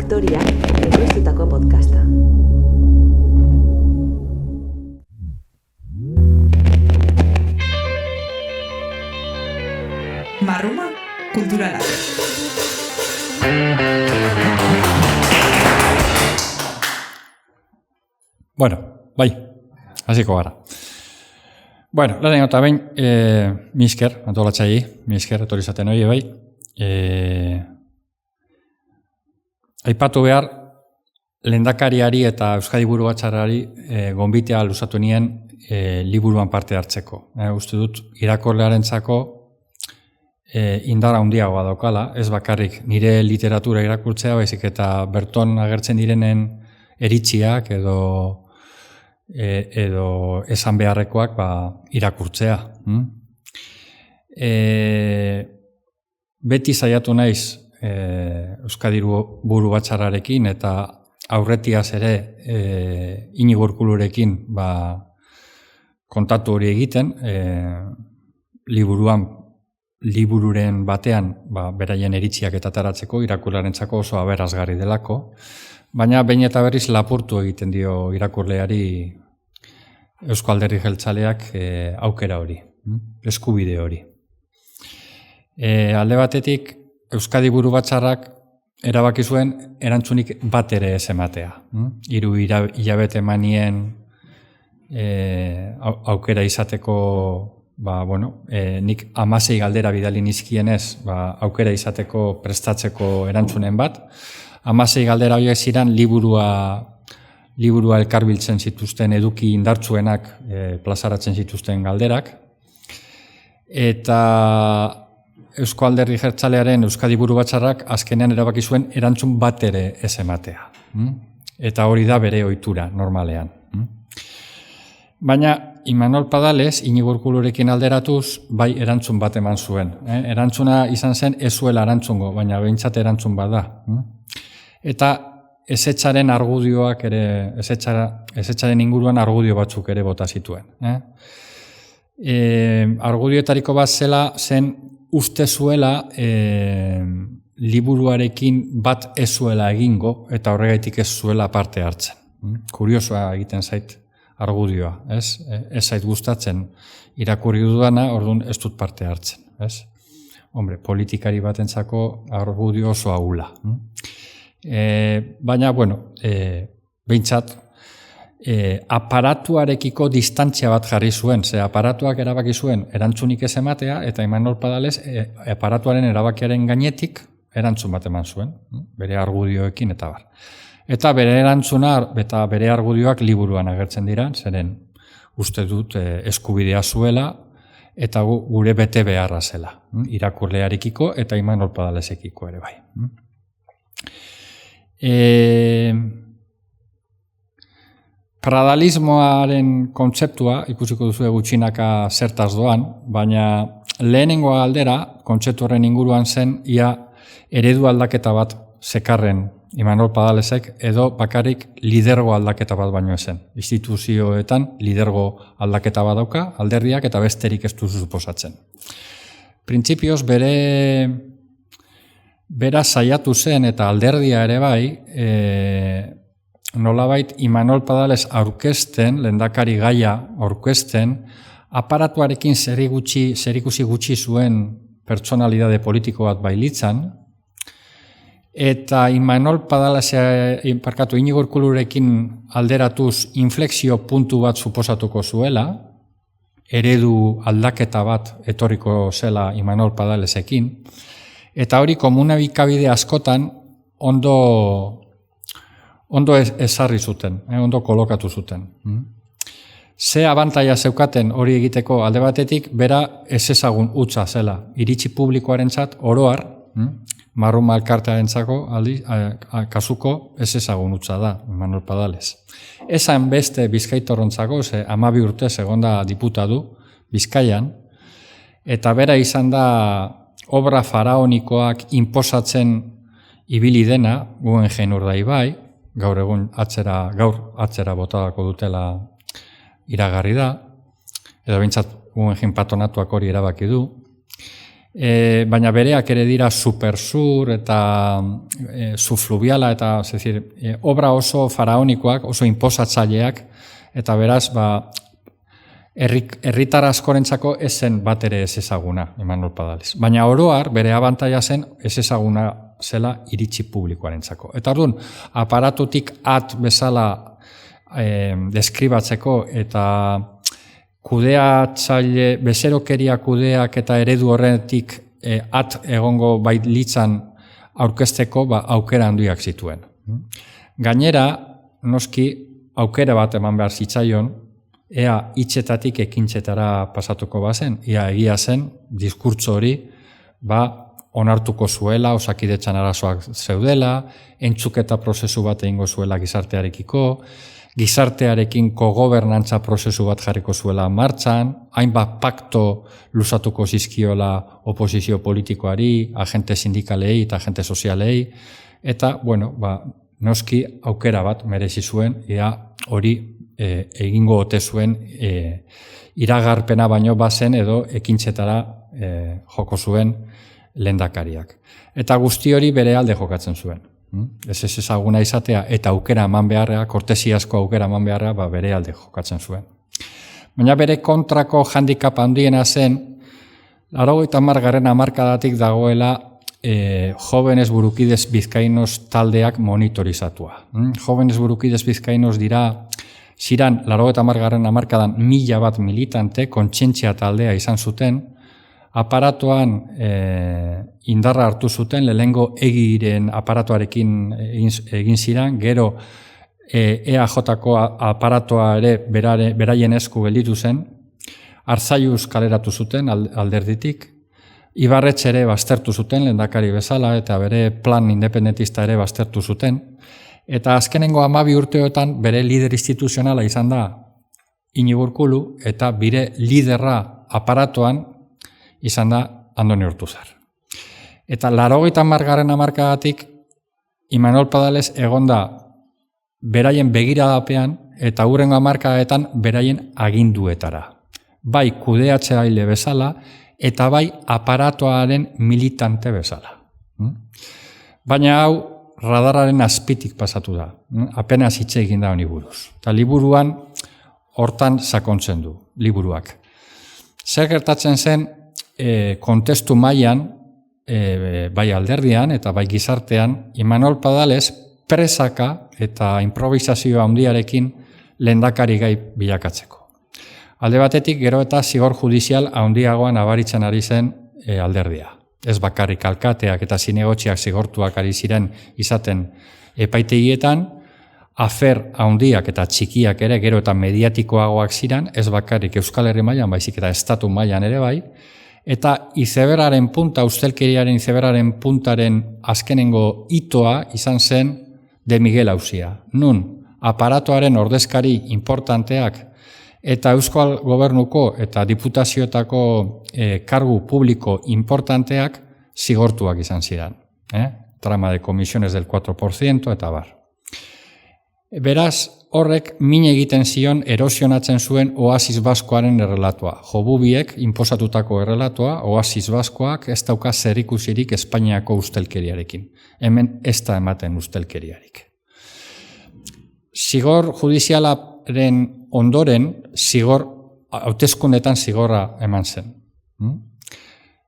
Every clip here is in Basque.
Faktoriak ekoiztutako podcasta. Marruma kulturala. Bueno, bai, hasiko gara. Bueno, lehenengo eta behin, misker, antolatzaile, misker, etorri izaten hori, bai. Aipatu behar, lehendakariari eta Euskadi Buru Batzarrari gonbitea luzatu nien liburuan parte hartzeko. Uste dut, irakurlearentzako indar handiagoa daukala, ez bakarrik nire literatura irakurtzea, baizik eta berton agertzen direnen eritziak edo esan beharrekoak irakurtzea. Beti saiatu naiz Euskadi Buru Batzarrarekin eta aurretiaz ere Inigo Urkulurekin kontatu hori egiten, libururen batean beraien eritziak eta taratzeko, irakurlearentzako oso aberasgarri delako, baina behin eta berriz lapurtu egiten dio irakurleari Eusko Alderdi Jeltzaleak aukera hori, eskubide hori. Alde batetik, Euskadi Buru Batzarrak erabaki zuen erantzunik bat ere ez ematea. 3 hilabete emanien aukera izateko, nik 16 galdera bidali nizkienez, aukera izateko prestatzeko erantzunen bat. 16 galdera horiek ziren liburua elkarbiltzen zituzten eduki indartsuenak plazaratzen zituzten galderak. Eta Eusko Alderdi Jeltzalearen Euskadi Buru Batzarrak azkenean erabaki zuen erantzun bat ere ez ematea. Eta hori da bere ohitura normalean. Baina Imanol Padales, Inigo Urkulurekin alderatuz, bai erantzun bat eman zuen. Erantzuna izan zen ez zuela erantzungo, baina behintzat erantzun bat da. Eta ezetzaren argudioak ere, ezetzaren inguruan argudio batzuk ere bota zituen. Argudioetariko bat zen uste zuela liburuarekin bat ez zuela egingo eta horregaitik ez zuela parte hartzen. Kuriosoa egiten zait argudioa, ez? Ez zait gustatzen irakurri dudana, orduan ez dut parte hartzen, ez? Hombre, politikari batentzako argudio oso ahula. Baina, behintzat, aparatuarekiko distantzia bat jarri zuen, ze aparatuak erabaki zuen erantzunik ez ematea, eta Imanol Padales aparatuaren erabakiaren gainetik erantzun bat eman zuen, bere argudioekin eta bar. Eta bere erantzuna eta bere argudioak liburuan agertzen dira, zeren uste dut eskubidea zuela eta gure bete beharra zela, irakurlearekiko eta Imanol Padalesekiko ere bai. Pradalismoaren kontzeptua, ikusiko duzu gutxinaka zertaz doan, baina lehenengo aldera, kontzeptu horren inguruan zen, ia eredu aldaketa bat zekarren Imanol Padalesek, edo bakarrik lidergo aldaketa bat baino ezen. Instituzioetan lidergo aldaketa bat dauka, alderdiak eta besterik ez duzu suposatzen. Printzipioz bera saiatu zen eta alderdia ere bai, nolabait Imanol Padales aurkezten, lehendakari gaia aurkezten, aparatuarekin zerikusi gutxi zuen pertsonalidade politiko bat bailitzan, eta Imanol Padales, Inigo Urkulurekin alderatuz inflexio puntu bat suposatuko zuela, eredu aldaketa bat etorriko zela Imanol Padalesekin, eta hori komunikabide askotan ondo ezarri zuten, ondo kolokatu zuten. Ze abantaila zeukaten hori egiteko alde batetik, bera ez ezagun hutsa zela, iritzi publikoarentzat oroar, Marruma elkartearentzako kasuko ez ezagun hutsa da, Imanol Padales. Esan beste Bizkaitarrontzako, 12 urtez egonda diputatu Bizkaian, eta bera izan da obra faraonikoak inposatzen ibili dena, Guggenheim Urdaibai, gaur atzera botadako dutela iragarri da, edo behintzat Guggenheim patronatuak hori erabaki du, baina bereak ere dira supersur eta subfluviala eta obra oso faraonikoak, oso inposatzaileak, eta beraz, herritar askorentzako ez zen bat ere ez ezaguna, Imanol Padales. Baina oroar, bere abantaila zen ez ezaguna zela iritsi publikoarentzako. Eta orduan, aparatutik bezala deskribatzeko eta kudeatzaile, bezerokeria kudeak eta eredu horretik egongo bait litzan aurkezteko aukera handiak zituen. Gainera, noski, aukera bat eman behar zitzaion, ea hitzetatik ekintzetara pasatuko bazen, ea egia zen, diskurtso hori, onartuko zuela, Osakidetzan arazoak zeudela, entzuketa prozesu bat egingo zuela gizartearekiko, gizartearekin kogobernantza prozesu bat jarriko zuela martxan, hainbat pakto luzatuko zizkiola oposizio politikoari, agente sindikalei eta agente sozialei, eta, noski aukera bat merezi zuen, ea hori egingo ote zuen iragarpena baino bazen edo ekintzetara joko zuen lehendakariak. Eta guzti hori bere alde jokatzen zuen. Ez ezaguna izatea eta aukera eman beharra, kortesiazko aukera eman beharra, bere alde jokatzen zuen. Baina bere kontrako handicap handiena zen, 80. hamarkadatik dagoela Jóvenes Burukides Bizkainos taldeak monitorizatua. Jóvenes Burukides Bizkainos ziran 80. hamarkadan 1000 militante, kontzientzia taldea izan zuten, aparatuan indarra hartu zuten, lehengo egiren aparatuarekin egin ziren, gero EAJ-ko aparatua ere beraien esku gelditu zen, Arzaiuz kaleratu zuten alderditik, Ibarretxe ere baztertu zuten, lehendakari bezala, eta bere plan independentista ere baztertu zuten, eta azkenengo 12 urteotan bere lider instituzionala izan da Iñigo Urkullu, eta bere liderra aparatuan izan da Andoni Ortuzar. Eta 80. hamarkadatik Imanol Padales egonda beraien begiradapean eta hurrengo hamarkadaetan beraien aginduetara. Bai kudeatzaile bezala eta bai aparatuaren militante bezala. Baina hau radarraren azpitik pasatu da. Apenas hitz egin da honi buruz. Eta liburuan hortan sakontzen du, liburuak. Zer gertatzen zen kontestu mailan, bai alderdian eta bai gizartean, Imanol Padales presaka eta improvisazio handiarekin lehendakari gai bilakatzeko. Alde batetik, gero eta zigor judizial handiagoan nabaritzen ari zen alderdia. Ez bakarrik alkateak eta zinegotziak zigortuak ari ziren izaten epaitegietan, afer handiak eta txikiak ere gero eta mediatikoagoak ziren, ez bakarrik Euskal Herri mailan, baizik eta estatu mailan ere bai, eta izeberaren punta, ustelkeriaren izeberaren puntaren azkenengo hitoa izan zen De Miguel auzia. Nun, aparatuaren ordezkari importanteak eta Euskal Gobernuko eta diputazioetako kargu publiko importanteak zigortuak izan ziren. Trama de comisiones del 4% eta bar. Beraz, horrek min egiten zion erosionatzen zuen Oasis Baskoaren errelatoa. Jobubiek inposatutako errelatoa, Oasis Baskoak ez dauka zerikusirik Espainiako ustelkeriarekin. Hemen ez da ematen ustelkeriarik. Zigor judizialaren ondoren, hauteskundetan zigorra eman zen.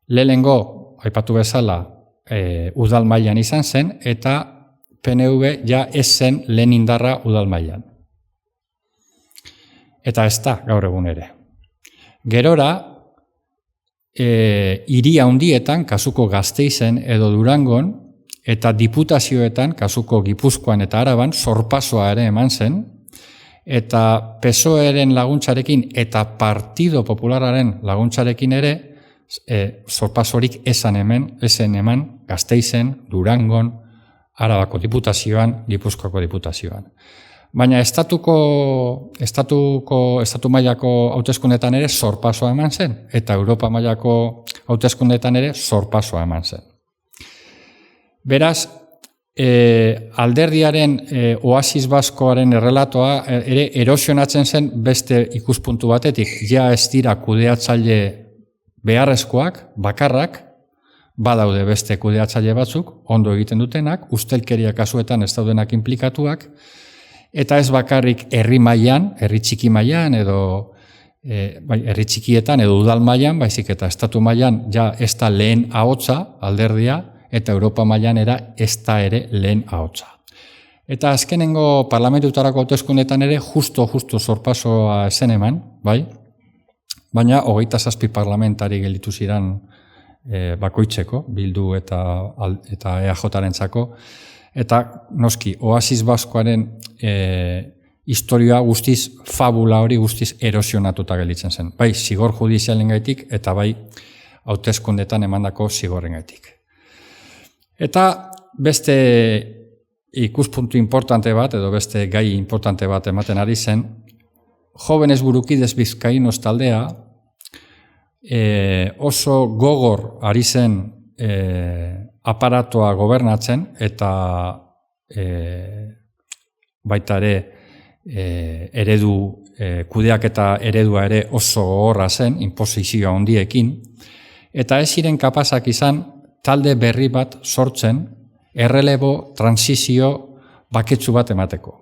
Lehenengo, aipatu bezala, udal mailan izan zen, eta PNV ja ez zen lehen indarra udal mailan. Eta ez da gaur egun ere. Gerora, hiri handietan, kasuko Gasteizen edo Durangon, eta diputazioetan, kasuko Gipuzkoan eta Araban, sorpasoa ere eman zen, eta PSOE-ren laguntzarekin eta Partido Populararen laguntzarekin ere, sorpasorik esan eman Gasteizen, Durangon, Arabako diputazioan, Gipuzkoako diputazioan. Baina estatu mailako hauteskundetan ere sorpasoa eman zen, eta Europa mailako hauteskundetan ere sorpasoa eman zen. Beraz, alderdiaren Oasis Baskoaren errelatoa ere erosionatzen zen beste ikuspuntu batetik. Ja ez dira kudeatzaile beharrezkoak, bakarrak, badaude beste kudeatzaile batzuk, ondo egiten dutenak, ustelkeria kasuetan ez daudenak inplikatuak, eta ez bakarrik herri mailan, herri txiki mailan edo herri txikietan edo udal mailan, baizik eta estatu mailan ja ez da lehen ahotsa alderdia, eta Europa mailan ez da ere lehen ahotsa. Eta azkenengo parlamentutarako hauteskundeetan ere justo sorpasoa zen eman, bai? Baina 27 parlamentari gelditu ziren bakoitzeko, Bildu eta EAJ-rentzako, eta noski, Oasis Baskoaren historia guztiz, fabula hori guztiz erosionatuta gelditzen zen. Bai, zigor judizialengaitik eta bai hauteskundeetan emandako zigorrengaitik. Eta beste ikuspuntu importante bat, edo beste gai importante bat ematen ari zen, Jóvenes Burukides Bizkainos taldea oso gogor ari zen aparatoa gobernatzen eta baita ere eredu kudeaketa eredua ere oso gogorra zen, inposizioa handiekin, eta ez ziren kapazak izan talde berri bat sortzen, errelebo, transizio baketsu bat emateko.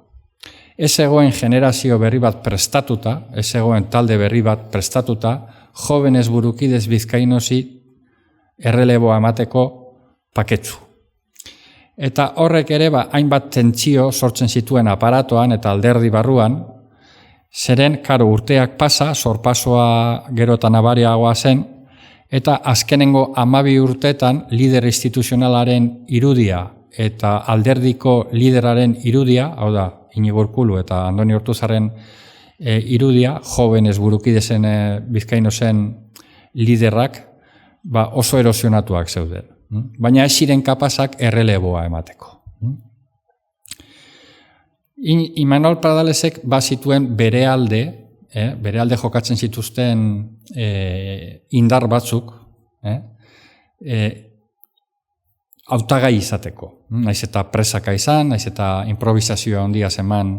Ez egoen generazio berri bat prestatuta, ez egoen talde berri bat prestatuta, Jóvenes Burukides Bizkainosi erreleboa emateko paketsu. Eta horrek ere hainbat tentsio sortzen zituen aparatoan eta alderdi barruan, zeren, karo, urteak pasa, sorpasoa gero eta nabariagoa zen, eta azkenengo 12 urteetan lider instituzionalaren irudia eta alderdiko lideraren irudia, hau da, Iñigo Urkulu eta Andoni Ortuzarren irudia, Jóvenes Burukidesen Bizkainosen liderrak oso erosionatuak zeuden. Baina ez ziren kapazak erreleboa emateko. Imanol Pradalesek bazituen bere alde jokatzen zituzten indar batzuk, hautagai izateko. Naiz eta presaka izan, naiz eta improvisazioa handia zeman,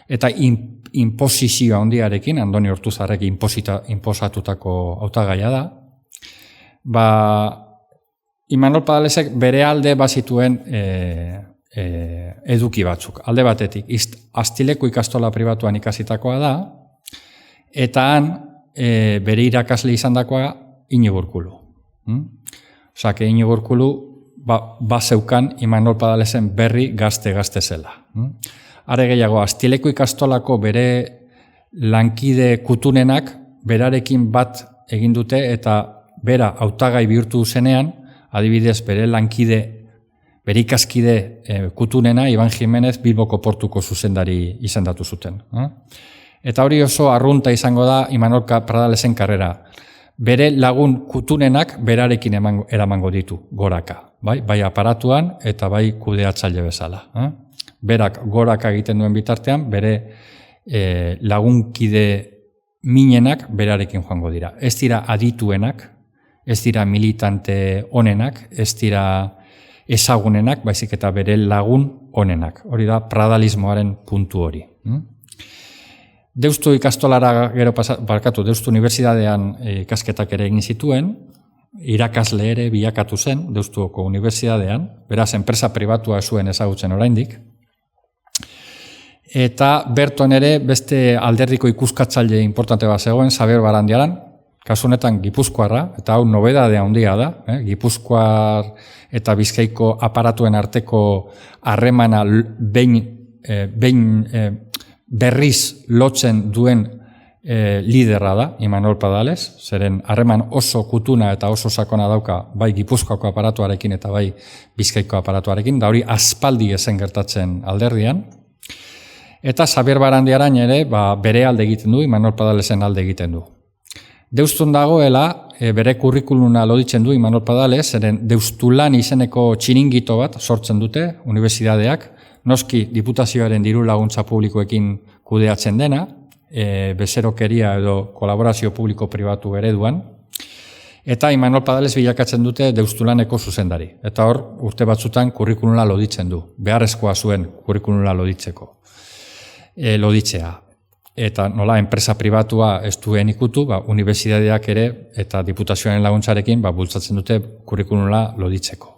eta inposizioa handiarekin, Andoni Ortuzarrek inposatutako hautagaia da, Imanol Pradalesek bere alde bazituen eduki batzuk. Alde batetik, Astileko ikastola pribatuan ikasitakoa da, eta han bere irakasle izandakoa Iñigo Urkulu. Osea, Iñigo Urkulu bazeukan Imanol Pradalesen berri gazte zela. Are gehiago, Astileko ikastolako bere lankide kutunenak berarekin bat egin dute eta bera hautagai bihurtu zenean, adibidez bere lankide, bere ikaskide kutunena, Iban Jimenez, Bilboko portuko zuzendari izendatu zuten. Eta hori oso arrunta izango da Imanol Pradalesen karrera. Bere lagun kutunenak berarekin eramango ditu goraka. Bai aparatuan eta bai kudeatzaile bezala. Berak goraka egiten duen bitartean, bere lagunkide minenak berarekin joango dira. Ez dira adituenak, ez dira militante onenak, ez dira ezagunenak, baizik eta bere lagun onenak. Hori da pradalismoaren puntu hori. Deustu ikastolara gero Deustu Unibertsitatean ikasketak ere egin zituen, irakasle ere bilakatu zen Deustuko Unibertsitatean, beraz enpresa pribatua zuen ezagutzen oraindik. Eta berton ere beste alderdiko ikuskatzaile importante bat zegoen, Xabier Barandiaran, kasu honetan Gipuzkoarra, eta hau nobedadea handia da, Gipuzkoar eta Bizkaiko aparatuen arteko harremana behin berriz lotzen duen liderra da, Imanol Pradales, zeren harreman oso kutuna eta oso sakona dauka bai Gipuzkoako aparatuarekin eta bai Bizkaiko aparatuarekin, da hori aspaldi ezen gertatzen alderdian. Eta Xabier Barandiaran ere bere alde egiten du, Imanol Pradalesen alde egiten du. Deustun dagoela, bere kurrikuluna loditzen du Imanol Pradales, zeren Deustulan izeneko txiringito bat sortzen dute, unibertsitateak, noski diputazioaren diru laguntza publikoekin kudeatzen dena, bezerokeria edo kolaborazio publiko-pribatu ereduan, eta Imanol Pradales bilakatzen dute Deustulaneko zuzendari. Eta hor, urte batzutan kurrikuluna loditzen du, beharrezkoa zuen kurrikuluna loditzea. eta nola enpresa pribatua ez duen ikutu, unibertsitateak ere eta diputazioaren laguntzarekin bultzatzen dute kurrikulumla loditzeko.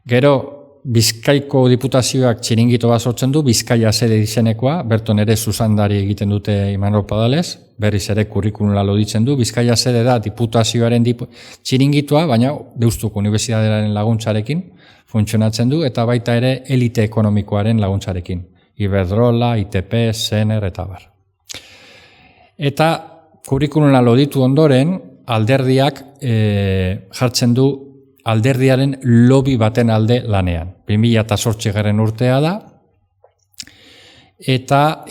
Gero, Bizkaiko diputazioak txiringito bat sortzen du, Bizkaia sede izenekoa, berton ere zuzandari egiten dute Imanol Padales, berriz ere kurrikulumla loditzen du, Bizkaia sede da diputazioaren txiringitoa, baina Deustuko Unibertsitatearen laguntzarekin funtzionatzen du, eta baita ere elite ekonomikoaren laguntzarekin. Iberdrola, ITP, Sener eta bar. Eta kurrikulumla loditu ondoren, alderdiak jartzen du alderdiaren lobby baten alde lanean. 2008 urtea da, eta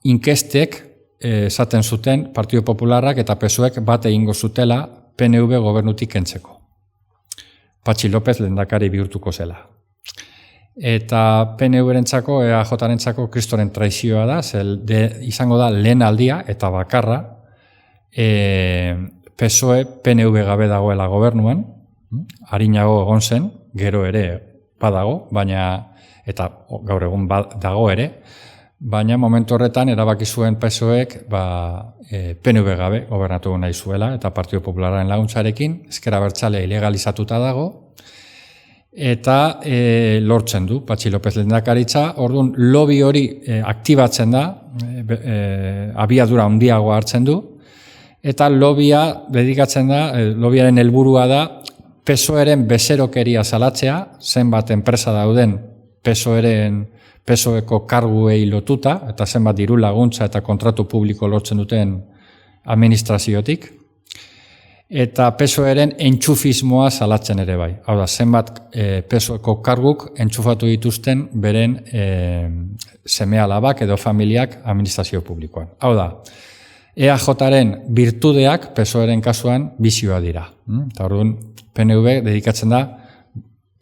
inkestek esaten zuten Partido Popularrak eta PSOEk bat egingo zutela PNV gobernutik kentzeko. Patxi López lehendakari bihurtuko zela. Eta PNV-rentzako, EAJ-rentzako kristoren traizioa da, izango da lehen aldia eta bakarra, PSOE PNV gabe dagoela gobernuan, arinago egon zen, gero ere badago, eta gaur egun dago ere, baina momentu horretan erabaki zuen PSOEk PNV gabe gobernatu nahi zuela, eta Partido Popularraren laguntzarekin, ezker abertzalea ilegalizatuta dago, eta lortzen du Patxi López lehendakaritza, orduan lobby hori aktibatzen da, abiadura handiagoa hartzen du, eta lobbya dedikatzen da, lobbyaren helburua da PSOEren bezerokeria salatzea, zenbat enpresa dauden PSOEko karguei lotuta, eta zenbat diru laguntza eta kontratu publiko lortzen duten administraziotik, eta PSOEren entxufismoa salatzen ere bai. Hau da, zenbat PSOEko karguk entxufatu dituzten beren seme-alabak edo familiak administrazio publikoan. Hau da, EAJ-ren birtudeak PSOEren kasuan bizioa dira. Eta orduan PNV dedikatzen da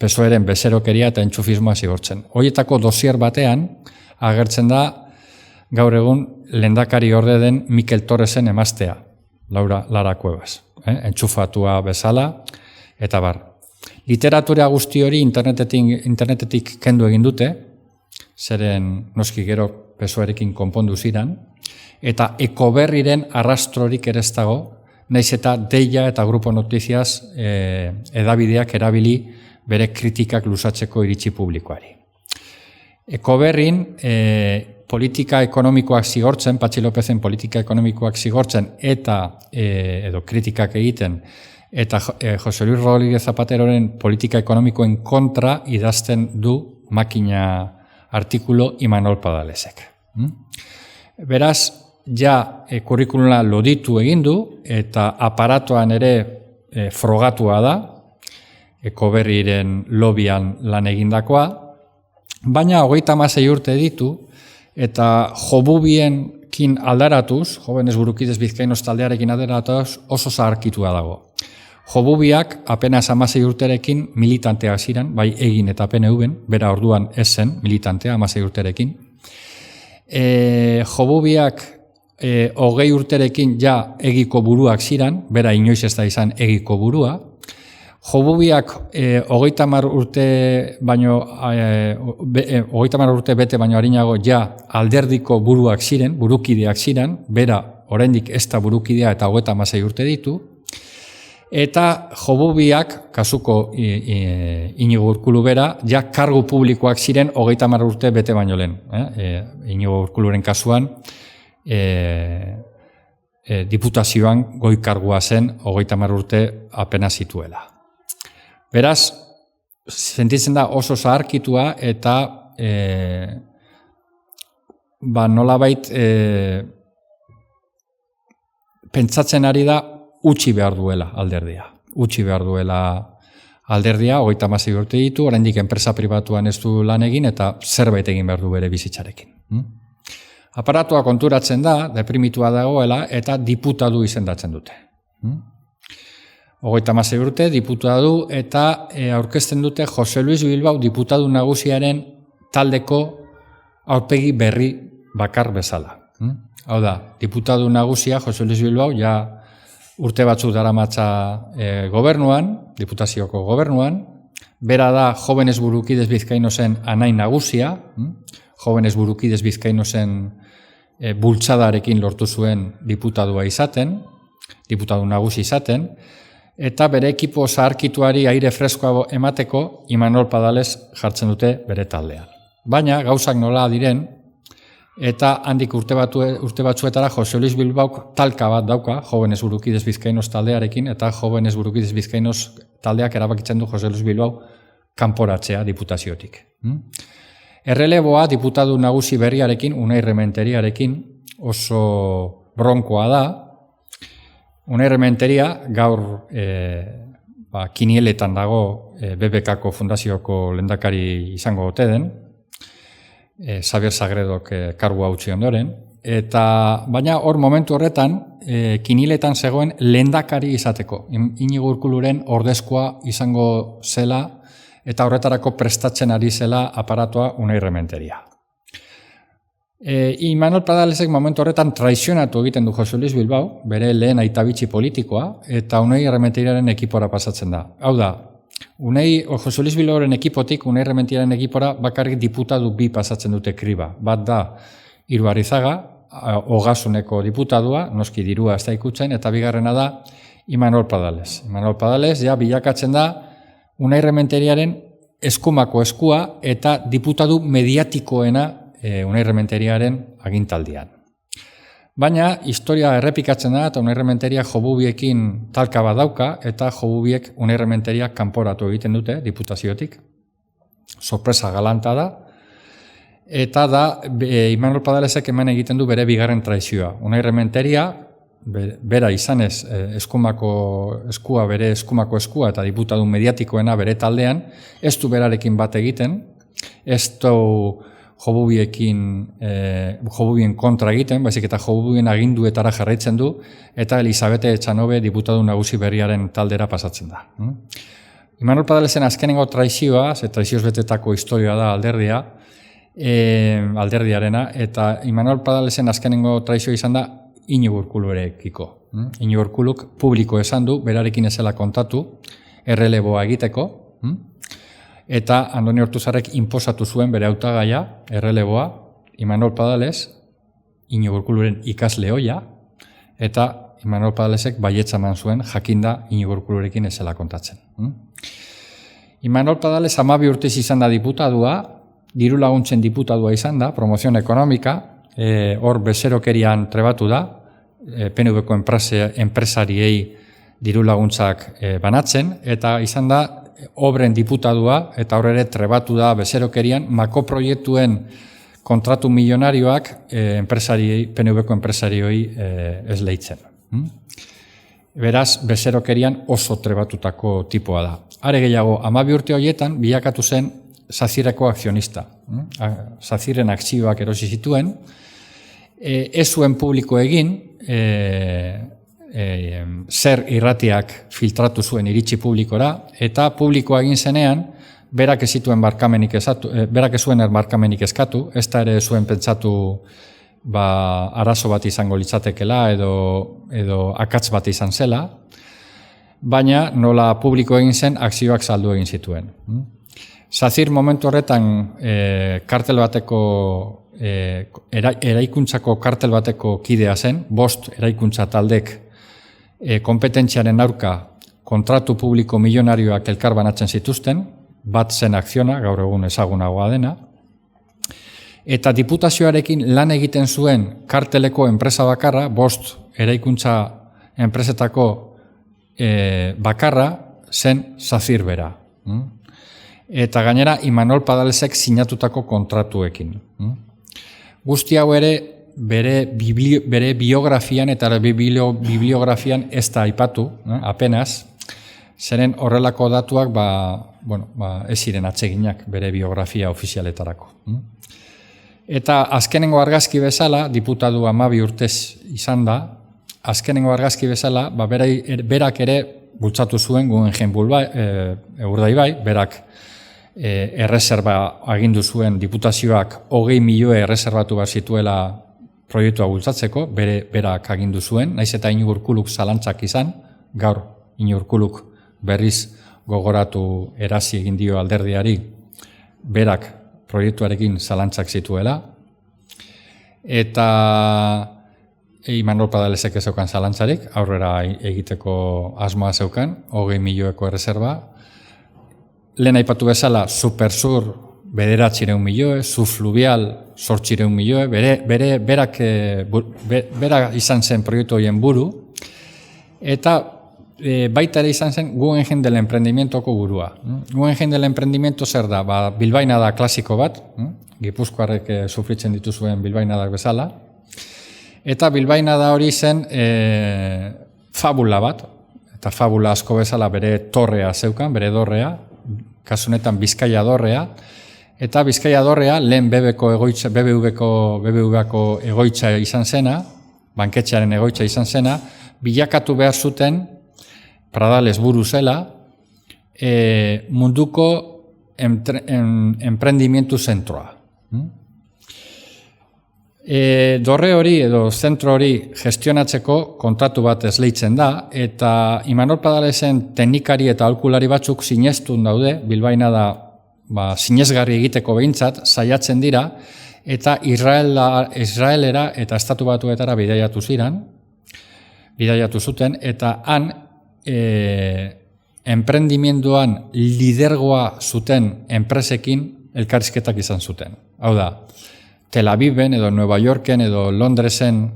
PSOEren bezerokeria eta entxufismoa zigortzen. Horietako dosier batean agertzen da gaur egun lehendakari orde den Mikel Torresen emaztea, Lara Cuevas, entxufatua bezala, eta bar. Literatura guzti hori internetetik kendu egin dute, zeren noski gero PSOErekin konpondu ziran, eta Ekoberriren arrastrorik ere ez dago, naiz eta Deia eta Grupo Notiziaz edabideak erabili bere kritikak luzatzeko iritzi publikoari. Ekoberrin politika ekonomikoak zigortzen, Patxi Lópezen politika ekonomikoak zigortzen eta edo kritikak egiten, eta Jose Luis Rodríguez Zapateroren politika ekonomikoen kontra idazten du makina artikulo Imanol Padalesek. Beraz, kurrikulumla loditu egin du, eta aparatuan ere frogatua da, Ekoberriren lobbyan lan egindakoa, baina 36 urte ditu, eta Jobubiekin aldaratuz, Jóvenes Burukidez Bizkainos taldearekin aldaratuz, oso zaharkitua dago. Jobubiak apenas 16 urterekin militanteak ziren, bai egin eta PNV-en, bera orduan ez zen militantea 16 urterekin. Jobubiak 20 urterekin ja egiko buruak ziren, bera inoiz ez da izan egiko burua. Jobubiak 30 urte bete baino harinago ja alderdiko buruak ziren, burukideak ziren, bera oraindik ez da burukidea eta 36 urte ditu. Eta Jobubiak, kasuko Inigo Urkulu bera, ja kargu publikoak ziren 30 urte bete baino lehen. Inigo Urkuluren kasuan, diputazioan goi kargua zen 30 urte apenas zituela. Beraz, sentitzen da oso zaharkitua eta nolabait pentsatzen ari da utzi behar duela alderdia. Utzi behar duela alderdia, 36 urte ditu, oraindik enpresa pribatuan ez du lan egin eta zerbait egin behar du bere bizitzarekin. Aparatua konturatzen da, deprimitua dagoela, eta diputadu izendatzen dute. 36 urte, diputadu, eta aurkezten dute Jose Luis Bilbao diputadu nagusiaren taldeko aurpegi berri bakar bezala. Hau da, diputadu nagusia Jose Luis Bilbao, ja urte batzuk daramatza gobernuan, diputazioko gobernuan, bera da Jóvenes Burukidez Bizkainosen anain nagusia, Jóvenes Burukides Bizkainosen bultzadarekin lortu zuen diputadua izaten, diputadu nagusi izaten, eta bere ekipo zaharkituari aire freskoa emateko Imanol Padales jartzen dute bere taldean. Baina gauzak nola diren, eta handik urte batzuetara Jose Luis Bilbaok talka bat dauka, Jóvenes Burukides Bizkainos taldearekin, eta Jóvenes Burukides Bizkainos taldeak erabakitzen du Jose Luis Bilbao kanporatzea diputaziotik. Erreleboa diputadu nagusi berriarekin, Unai Rementeriarekin, oso bronkoa da. Unai Rementeria gaur kinieletan dago BBK-ko fundazioko lehendakari izango ote den, Xabier Sagredok kargua utzi ondoren, baina hor momentu horretan kiniletan zegoen lehendakari izateko. Inigo Urkuluren ordezkoa izango zela eta horretarako prestatzen ari zela aparatua Unai Rementeria. Imanol Padalesek momentu horretan traizionatu egiten du Jose Luis Bilbao, bere lehen aitabitxi politikoa, eta Unai Rementeriaren ekipora pasatzen da. Hau da, Jose Luis Bilbaoren ekipotik Unai Rementeriaren ekipora bakarrik diputadu bi pasatzen dute kriba. Bat da Hiru Arizaga, Ogasuneko diputadua, noski dirua ez da ikutzen, eta bigarrena da Imanol Padales. Imanol Padales ja bilakatzen da Unai Rementeriaren eskumako eskua eta diputadu mediatikoena Unai Rementeriaren agintaldian. Baina historia errepikatzen da eta Unai Rementeria Jobubiekin talka bat dauka eta Jobubiek Unai Rementeria kanporatu egiten dute diputaziotik. Sorpresa galanta da. Eta da Imanol Padalesek eman egiten du bere bigarren traizioa. Unai Rementeria bera izanez bere eskumako eskua eta diputadu mediatikoena bere taldean, ez du berarekin bat egiten, ez du Jobubien kontra egiten, baizik eta Jobubien aginduetara jarraitzen du, eta Elisabete Etxanobe diputadu nagusi berriaren taldera pasatzen da. Imanol Padalesen azkenengo traizioa, traizioz betetako historia da alderdiarena, eta Imanol Padalesen azkenengo traizioa izan da Inigo Urkulurekiko. Inigo Urkuluk publiko esan du, berarekin ezela kontatu, erreleboa egiteko, eta Andoni Ortuzarrek inposatu zuen bere hautagaia, erreleboa, Imanol Padales, Inigo Urkuluren ikasle ohia, eta Imanol Padalesek baietza eman zuen jakinda Inigo Urkulurekin ezela kontatzen. Imanol Padales 12 urtez izan da diputadua, diru laguntzen diputadua izan da, promozion ekonomika, hor bezerokerian trebatu da, PNV-ko enpresariei diru laguntzak banatzen, eta izan da obren diputadua, eta hor ere trebatu da bezerokerian, mako proiektuen kontratu milionarioak PNV-ko enpresarioi esleitzen. Beraz, bezerokerian oso trebatutako tipoa da. Are gehiago, 12 urte horietan bilakatu zen Sazireko akzionista. Saziren akzioak erosi zituen, ez zuen publiko egin, zer irratiak filtratu zuen iritsi publikora, eta publikoa egin zenean, berak ez zuen barkamenik eskatu, ez da ere zuen pentsatu arazo bat izango litzatekela edo akats bat izan zela, baina nola publiko egin zen, akzioak saldu egin zituen. Sazir momentu horretan kartel bateko, eraikuntzako kartel bateko kidea zen, 5 eraikuntza taldek kompetentziaren aurka kontratu publiko milionarioak elkar banatzen zituzten, bat zen akziona, gaur egun ezagunagoa dena, eta diputazioarekin lan egiten zuen karteleko enpresa bakarra, 5 eraikuntza enpresetako bakarra zen Sazir bera. Eta gainera Imanol Padalesek sinatutako kontratuekin. Guzti hau ere bere biografian eta bibliografian ez da aipatu, apenas, zeren horrelako datuak ez ziren atseginak bere biografia ofizialetarako. Eta azkenengo argazki bezala, diputadu 12 urtez izan da, azkenengo argazki bezala, berak ere bultzatu zuen Guggenheim Urdaibai, berak erreserba agindu zuen diputazioak 20 milioi erreserbatu behar zituela proiektua bultzatzeko, berak agindu zuen, naiz eta Inigo Urkuluk zalantzak izan, gaur Inigo Urkuluk berriz gogoratu erazi egin dio alderdiari, berak proiektuarekin zalantzak zituela, eta Imanol Padalesek ez zeukan zalantzarik, aurrera egiteko asmoa zeukan, 20 milioeko erreserba. Lehen aipatu bezala, Supersur 900 milioe, Subfluvial 800 milioe, berak izan zen proiektu horien buru, eta baita ere izan zen Guggenheim del Emprendimientoko burua. Guggenheim del Emprendimiento zer da? Bilbainada klasiko bat, Gipuzkoarrek sufritzen dituzuen bilbainadak bezala, eta bilbainada hori zen fabula bat, eta fabula asko bezala bere torrea zeukan, bere dorrea, kasunetan Bizkaia dorrea, eta Bizkaia dorrea lehen BBVako egoitza izan zena, banketxearen egoitza izan zena, bilakatu behar zuten, Pradales buru zela, munduko enprendimientu zentroa. Dorre hori edo zentro hori gestionatzeko kontratu bat esleitzen da, eta Imanol Padalesen teknikari eta aholkulari batzuk sinestun daude, bilbainada sinesgarri egiteko behintzat, saiatzen dira, eta Israelera eta Estatu Batuetara bidaiatu zuten, eta han enprendimenduan lidergoa zuten enpresekin elkarrizketak izan zuten. Hau da, Tel Aviven edo Nueva Yorken edo Londresen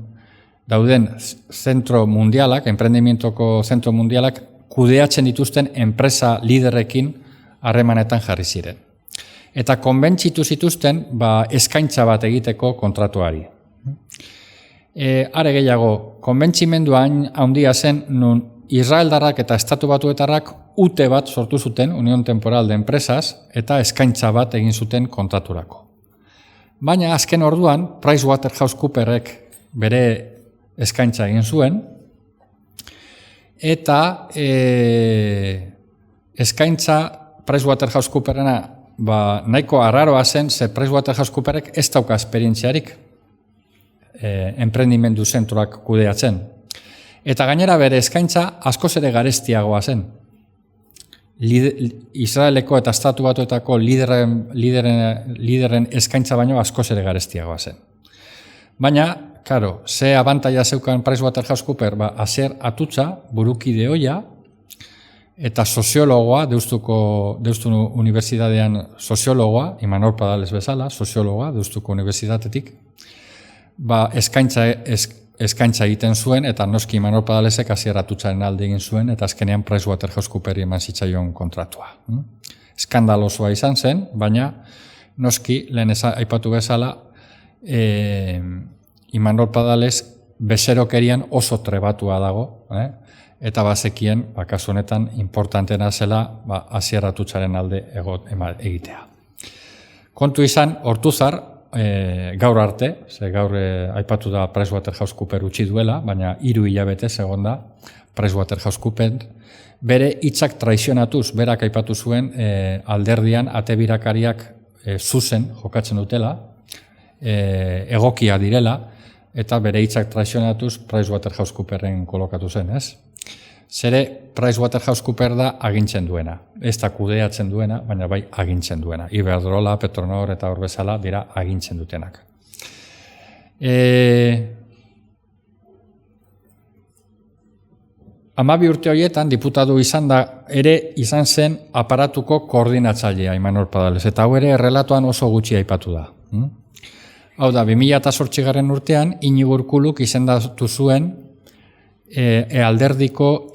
dauden zentro mundialak, enprendimientoko zentro mundialak, kudeatzen dituzten enpresa liderrekin harremanetan jarri ziren. Eta konbentzitu zituzten eskaintza bat egiteko kontratuari. Are gehiago, konbentzimendua handia zen nun Israeldarrak eta Estatu Batuetarrak UTE bat sortu zuten, Unión Temporal de Empresas, eta eskaintza bat egin zuten kontraturako. Baina azken orduan, PricewaterhouseCooperrek bere eskaintza egin zuen, eta eskaintza PricewaterhouseCooperrena nahiko arraroa zen, ze PricewaterhouseCooperrek ez dauka esperientziarik enprendimendu zentroak kudeatzen. Eta gainera bere eskaintza askoz ere garestiagoa zen. Israeleko eta Estatu Batuetako lideren eskaintza baino askoz ere garestiagoa zen. Baina, karo, ze abantaila zeukan PricewaterhouseCooper, Asier Atutxa, burukide hoia, eta soziologoa, Deustu Unibertsitatean soziologoa, Imanol Padales bezala, soziologoa, Deustuko Unibertsitatetik, eskaintza egiten zuen, eta noski Imanol Padalesek Asier Atutxaren alde egin zuen, eta azkenean PricewaterhouseCooperi eman zitzaion kontratua. Eskandalosoa izan zen, baina noski, lehen aipatu bezala, Imanol Padales bezerokerian oso trebatua dago, eta bazekien, kasu honetan, importantena zela Asier Atutxaren alde egitea. Kontu izan, Ortuzar, gaur arte, gaur aipatu da PricewaterhouseCooper utzi duela, baina 3 hilabete egon da PricewaterhouseCooper bere hitzak traizionatuz, berak aipatu zuen alderdian atebirakariak zuzen jokatzen dutela, egokia direla, eta bere hitzak traizionatuz PricewaterhouseCooperren kolokatu zen, ez? Zere PricewaterhouseCooper da agintzen duena, ez da kudeatzen duena, baina bai agintzen duena. Iberdrola, Petronor eta hor bezala dira agintzen dutenak. 12 urte horietan diputatu izan zen aparatuko koordinatzailea Imanol Padales, eta hau ere errelatoan oso gutxi aipatu da. Hau da, 2008 urtean Iñigo Urkuluk izendatu zuen alderdiko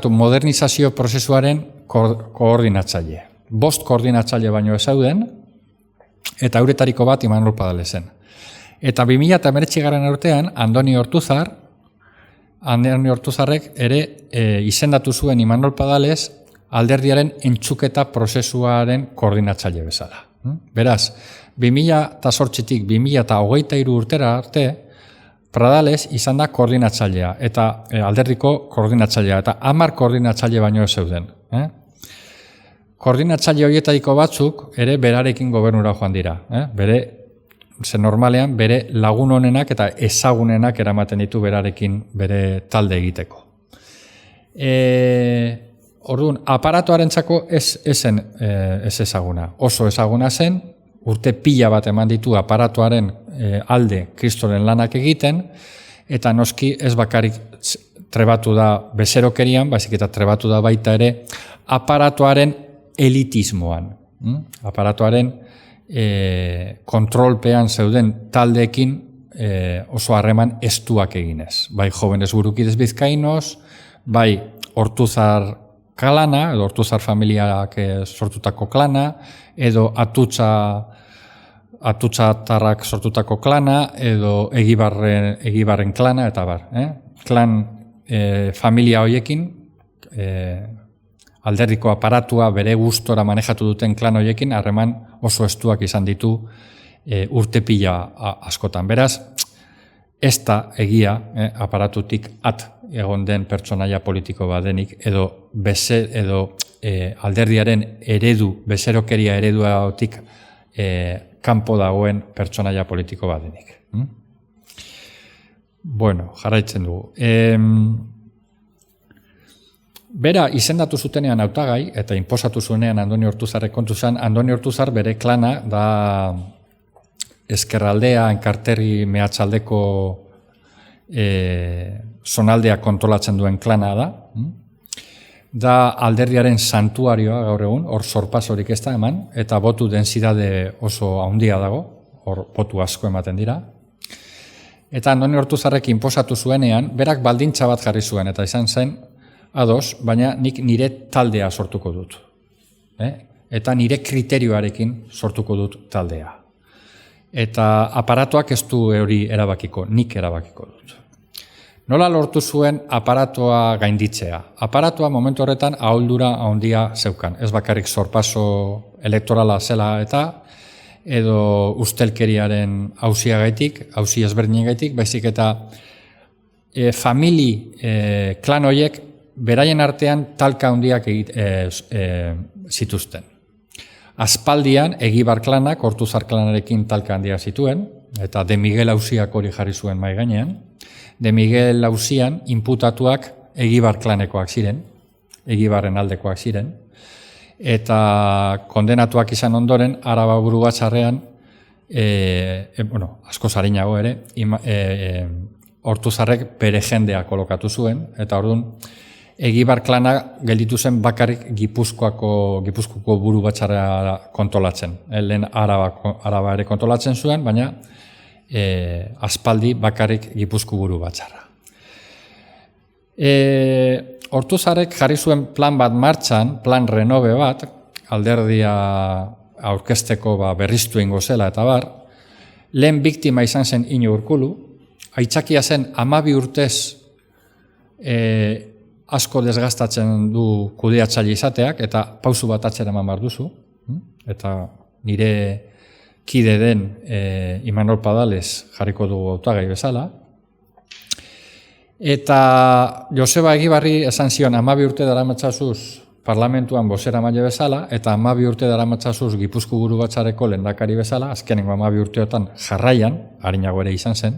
modernizazio prozesuaren koordinatzaile. 5 koordinatzaile baino ez zeuden, eta euretariko bat Imanol Padalesen. Eta 2019 urtean, Andoni Ortuzarrek ere izendatu zuen Imanol Padales alderdiaren entxuketa prozesuaren koordinatzaile bezala. Beraz, 2008tik 2023 urtera arte, Pradales izan da koordinatzailea, eta alderdiko koordinatzailea, eta 10 koordinatzaile baino ez zeuden. Koordinatzaile horietaiko batzuk ere berarekin gobernura joan dira. Normalean bere lagun honenak eta ezagunenak eramaten ditu berarekin bere talde egiteko. Orduan, aparatuarentzako ez ezaguna. Oso ezaguna zen, urte pila bat eman ditu aparatuaren alde Kristoren lanak egiten, eta noski ez bakarrik trebatu da bezerokerian, baizik eta trebatu da baita ere aparatuaren elitismoan. Aparatuaren kontrolpean zeuden taldeekin oso harreman estuak eginez. Bai Jóvenes Burukidez Bizkainos, bai Ortuzar klana, edo Ortuzar familiak sortutako klana, edo Atutxatarrak sortutako klana, edo Egibarren klana, eta bar. Klan familia horiekin, alderdiko aparatua bere gustora manejatu duten klan horiekin, harreman oso estuak izan ditu urte pila askotan. Beraz, ez da egia aparatutik egon den pertsonaia politiko badenik, edo alderdiaren eredu, bezerokeria ereduatik kanpo dagoen pertsonaia politiko badenik. Bueno, jarraitzen dugu. Bera izendatu zutenean hautagai, eta inposatu zuenean Andoni Ortuzarrek kontu zen, Andoni Ortuzar bere klana da Ezkerraldea, Enkarterri mehatzaldeko zonaldea kontrolatzen duen klana da. Da alderdiaren santuarioa gaur egun, hor sorpasorik ez da eman, eta botu densidade oso handia dago, hor botu asko ematen dira. Eta Andoni Ortuzarrek inposatu zuenean, berak baldintza bat jarri zuen, eta izan zen, ados, baina nik nire taldea sortuko dut. Eta nire kriterioarekin sortuko dut taldea. Eta aparatuak ez du hori erabakiko, nik erabakiko dut. Nola lortu zuen aparatua gainditzea? Aparatua momentu horretan ahuldura handia zeukan. Ez bakarrik sorpaso elektorala zela eta edo ustelkeriaren auzi ezberdinegaitik, baizik eta klan horiek beraien artean talka handiak zituzten. Aspaldian, Egibar klanak, Ortuzar klanarekin talka handia zituen, eta De Miguel auziak hori jarri zuen mai gainean. De Miguel auzian inputatuak Egibar klanekoak ziren, Egibarren aldekoak ziren, eta kondenatuak izan ondoren, Araba Buru Batzarrean, asko zarinago ere, Ortuzarrek bere jendea kolokatu zuen, eta orduan, Egibar klana gelditu zen bakarrik Gipuzkoako Buru Batzarra kontrolatzen. Lehen Araba ere kontrolatzen zuen, baina aspaldi bakarrik Gipuzko Buru Batzarra. Ortuzarrek jarri zuen plan bat martxan, plan renobe bat, alderdia aurkezteko berriztu ingo zela eta bar, lehen biktima izan zen Iñigo Urkulu, aitzakia zen 12 urtez asko desgastatzen du kudeatzaile izateak, eta pausu bat atzera eman behar duzu, eta nire kide den Imanol Padales jarriko dugu hautagai bezala. Eta Joseba Egibarri esan zion 12 urte daramatzazuz parlamentuan bozeramaile bezala, eta 12 urte daramatzazuz Gipuzko Buru Batzarreko lehendakari bezala, azkenengo 12 urteotan jarraian, harinago ere izan zen,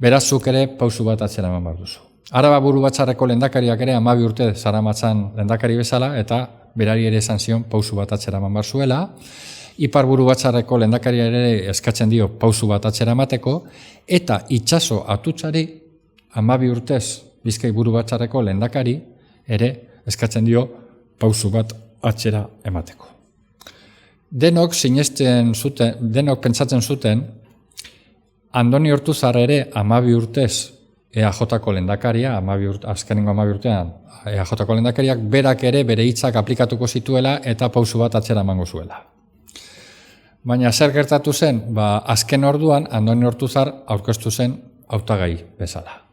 beraz zuk ere pausu bat atzera eman behar duzu. Araba Buru Batzarreko lehendakariak ere 12 urte zaramatzan lehendakari bezala, eta berari ere esan zion pausu bat atzera eman behar zuela. Ipar Buru Batzarreko lehendakaria ere eskatzen dio pausu bat atzera emateko, eta Itxaso Atutxari 12 urtez Bizkai Buru Batzarreko lehendakari ere eskatzen dio pausu bat atzera emateko. Denok pentsatzen zuten Andoni Ortuzar ere 12 urtez EAJ-ko lehendakaria, azkenengo 12 urtean EAJ-ko lehendakariak berak ere bere hitzak aplikatuko zituela eta pausu bat atzera emango zuela. Baina zer gertatu zen? Azken orduan Andoni Ortuzar aurkeztu zen hautagai bezala.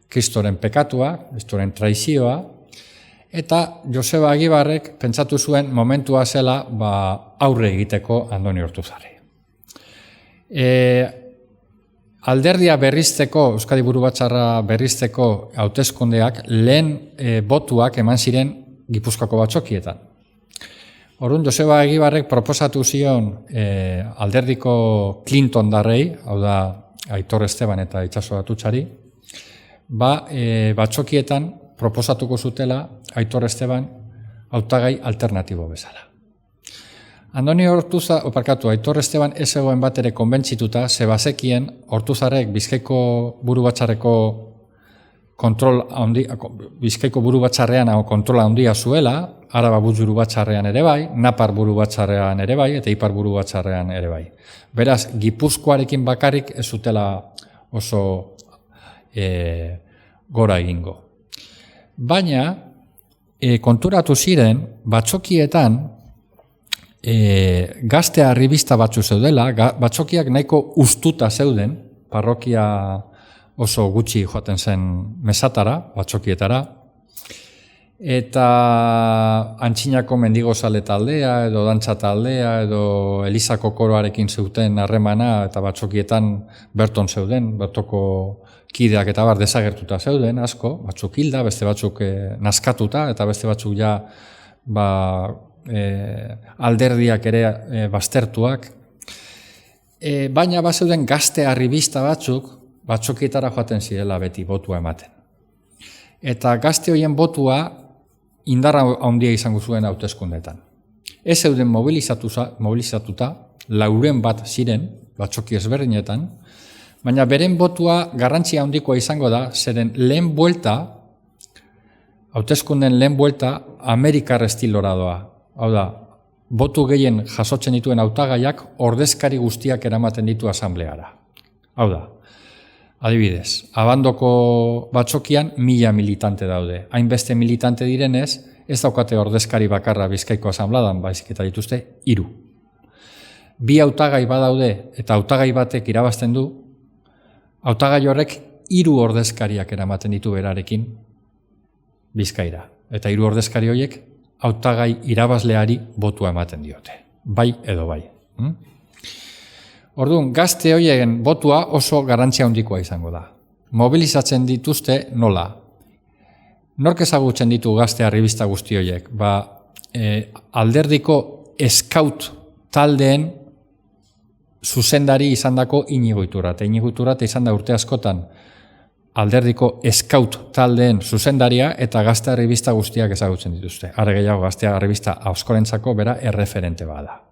Kristoren pekatua, Kristoren traizioa, eta Joseba Egibarrek pentsatu zuen momentua zela aurre egiteko Andoni Ortuzarri. Alderdia berrizteko, Euskadi Buru Batzarra berrizteko hauteskundeak lehen botuak eman ziren Gipuzkoako batzokietan. Orduan, Joseba Egibarrek proposatu zion alderdiko Clinton darrei, hau da Aitor Esteban eta Itxaso Atutxari, batzokietan proposatuko zutela Aitor Esteban hautagai alternatibo bezala. Andoni Aitor Esteban ez zegoen bat ere konbentzituta, ze bazekien Ortuzarrek Bizkaiko buru batzarrean kontrola handia zuela, Araba buru batzarrean ere bai, Napar buru batzarrean ere bai, eta Ipar buru batzarrean ere bai. Beraz, Gipuzkoarekin bakarrik ez zutela oso gora egingo. Baina, konturatu ziren, batxokietan, gazte arribista batzu zeudela, batxokiak nahiko ustuta zeuden, parrokia oso gutxi joaten zen mesatara, batxokietara, eta Antxinako mendigozale taldea, edo dantza taldea, edo Elizako koroarekin zeuten harremana, eta batxokietan berton zeuden, bertoko kideak eta bar desagertuta zeuden, asko, batzuk hilda, beste batzuk naskatuta, eta beste batzuk ja alderdiak ere baztertuak. Baina bazeuden gazte arribista batzuk, batxokietara joaten zirela beti botua ematen. Eta gazte horien botua indarra handia izango zuen hauteskundeetan. Ez zeuden mobilizatuta, 400 ziren, batxoki ezberdinetan, baina beren botua garrantzia handikoa izango da, zeren lehen buelta, hauteskunden lehen buelta, Amerikar estilora doa. Hau da, botu gehien jasotzen dituen hautagaiak ordezkari guztiak eramaten ditu asambleara. Hau da, adibidez, Abandoko batxokian 1000 militante daude. Hainbeste militante direnez, ez daukate ordezkari bakarra Bizkaiko asambladan, baizik eta dituzte 3. 2 hautagai badaude eta hautagai batek irabazten du, hautagai horrek 3 ordezkariak eramaten ditu berarekin Bizkaira. Eta 3 ordezkari horiek hautagai irabazleari botua ematen diote. Bai edo bai. Orduan, gazte horien botua oso garrantzia handikoa izango da. Mobilizatzen dituzte nola? Nork ezagutzen ditu gazte arribista guzti horiek? Alderdiko eskaut taldeen zuzendari izandako Inigo Iturrate. Inigo Iturrate izan da urte askotan alderdiko eskaut taldeen zuzendaria eta gazte arribista guztiak ezagutzen dituzte. Are gehiago gazte arribista askorentzako bera erreferente bada.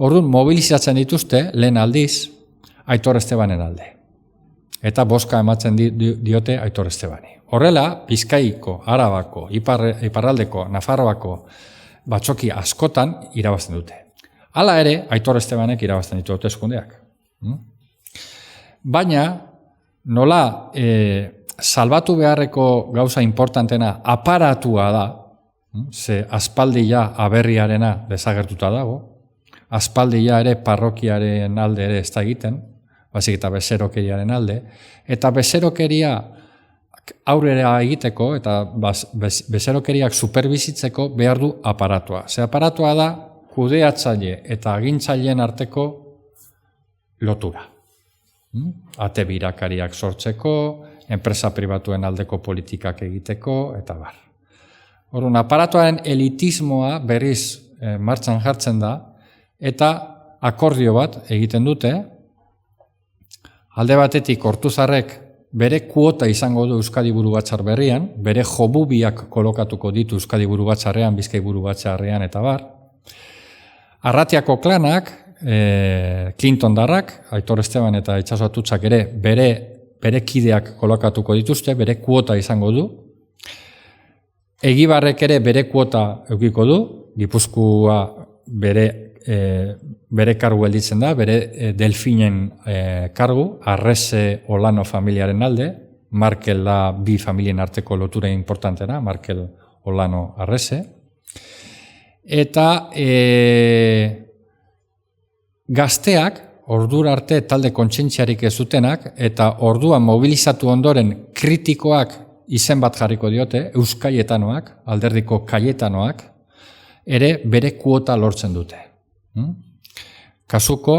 Orduan, mobilizatzen dituzte, lehen aldiz, Aitor Estebanen alde. Eta bozka ematzen diote Aitor Estebani. Horrela, Bizkaiko, Arabako, Iparraldeko, Nafarroako batxoki askotan irabazten dute. Hala ere, Aitor Estebanek irabazten ditu hauteskundeak. Baina, nola salbatu beharreko gauza importantena aparatua da, ze aspaldia aberriarena desagertuta dago, aspaldia ere parrokiaren alde ere ez da egiten, baizik eta bezerokeriaren alde, eta bezerokeria aurrera egiteko eta bezerokeriak superbizitzeko behar du aparatua. Ze aparatua da kudeatzaile eta agintzaileen arteko lotura. Ate birakariak sortzeko, enpresa pribatuen aldeko politikak egiteko, eta bar. Orduan, aparatuaren elitismoa berriz martxan jartzen da, eta akordio bat egiten dute, alde batetik Ortuzarrek bere kuota izango du Euskadi Burubatzar berrian, bere jobubiak kolokatuko ditu Euskadi Burubatzarrean, Bizkai Burubatzarrean eta bar. Arratiako klanak, Clinton darrak, Aitor Esteban eta Itxaso Atutxak ere bere kideak kolokatuko dituzte, bere kuota izango du. Egibarrek ere bere kuota eukiko du, Gipuzkoa bere kargu gelditzen da, bere Delfinen kargu, Arrese Olano familiaren alde, Markel da bi familien arteko lotura importantena, Markel Olano Arrese, eta gazteak, ordura arte talde kontsentziarik ez zutenak, eta orduan mobilizatu ondoren kritikoak izen bat jarriko diote, euskaietanoak, alderdiko kaietanoak, ere bere kuota lortzen dute. Kasuko,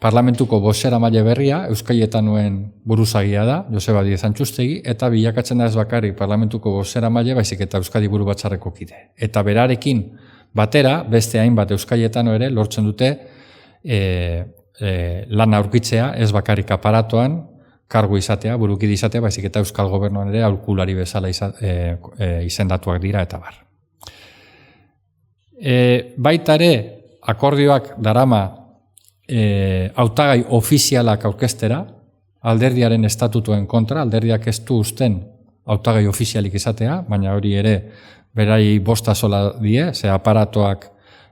parlamentuko bozeramaile berria, euskaietanoen buruzagia da, Joseba Diez Antxustegi, eta bilakatzen da ez bakarrik parlamentuko bozeramaile, baizik eta Euskadi Burubatzarreko kide. Eta berarekin batera, beste hainbat euskaietano ere lortzen dute lan aurkitzea, ez bakarrik aparatoan, kargu izatea, burukide izatea, baizik eta Euskal Gobernuan ere aholkulari bezala izendatuak dira eta bar. Baita ere, akordioak darama hautagai ofizialak aurkeztera, alderdiaren estatutuen kontra, alderdiak ez du usten hautagai ofizialik izatea, baina hori ere berai bosta sola die, ze aparatoak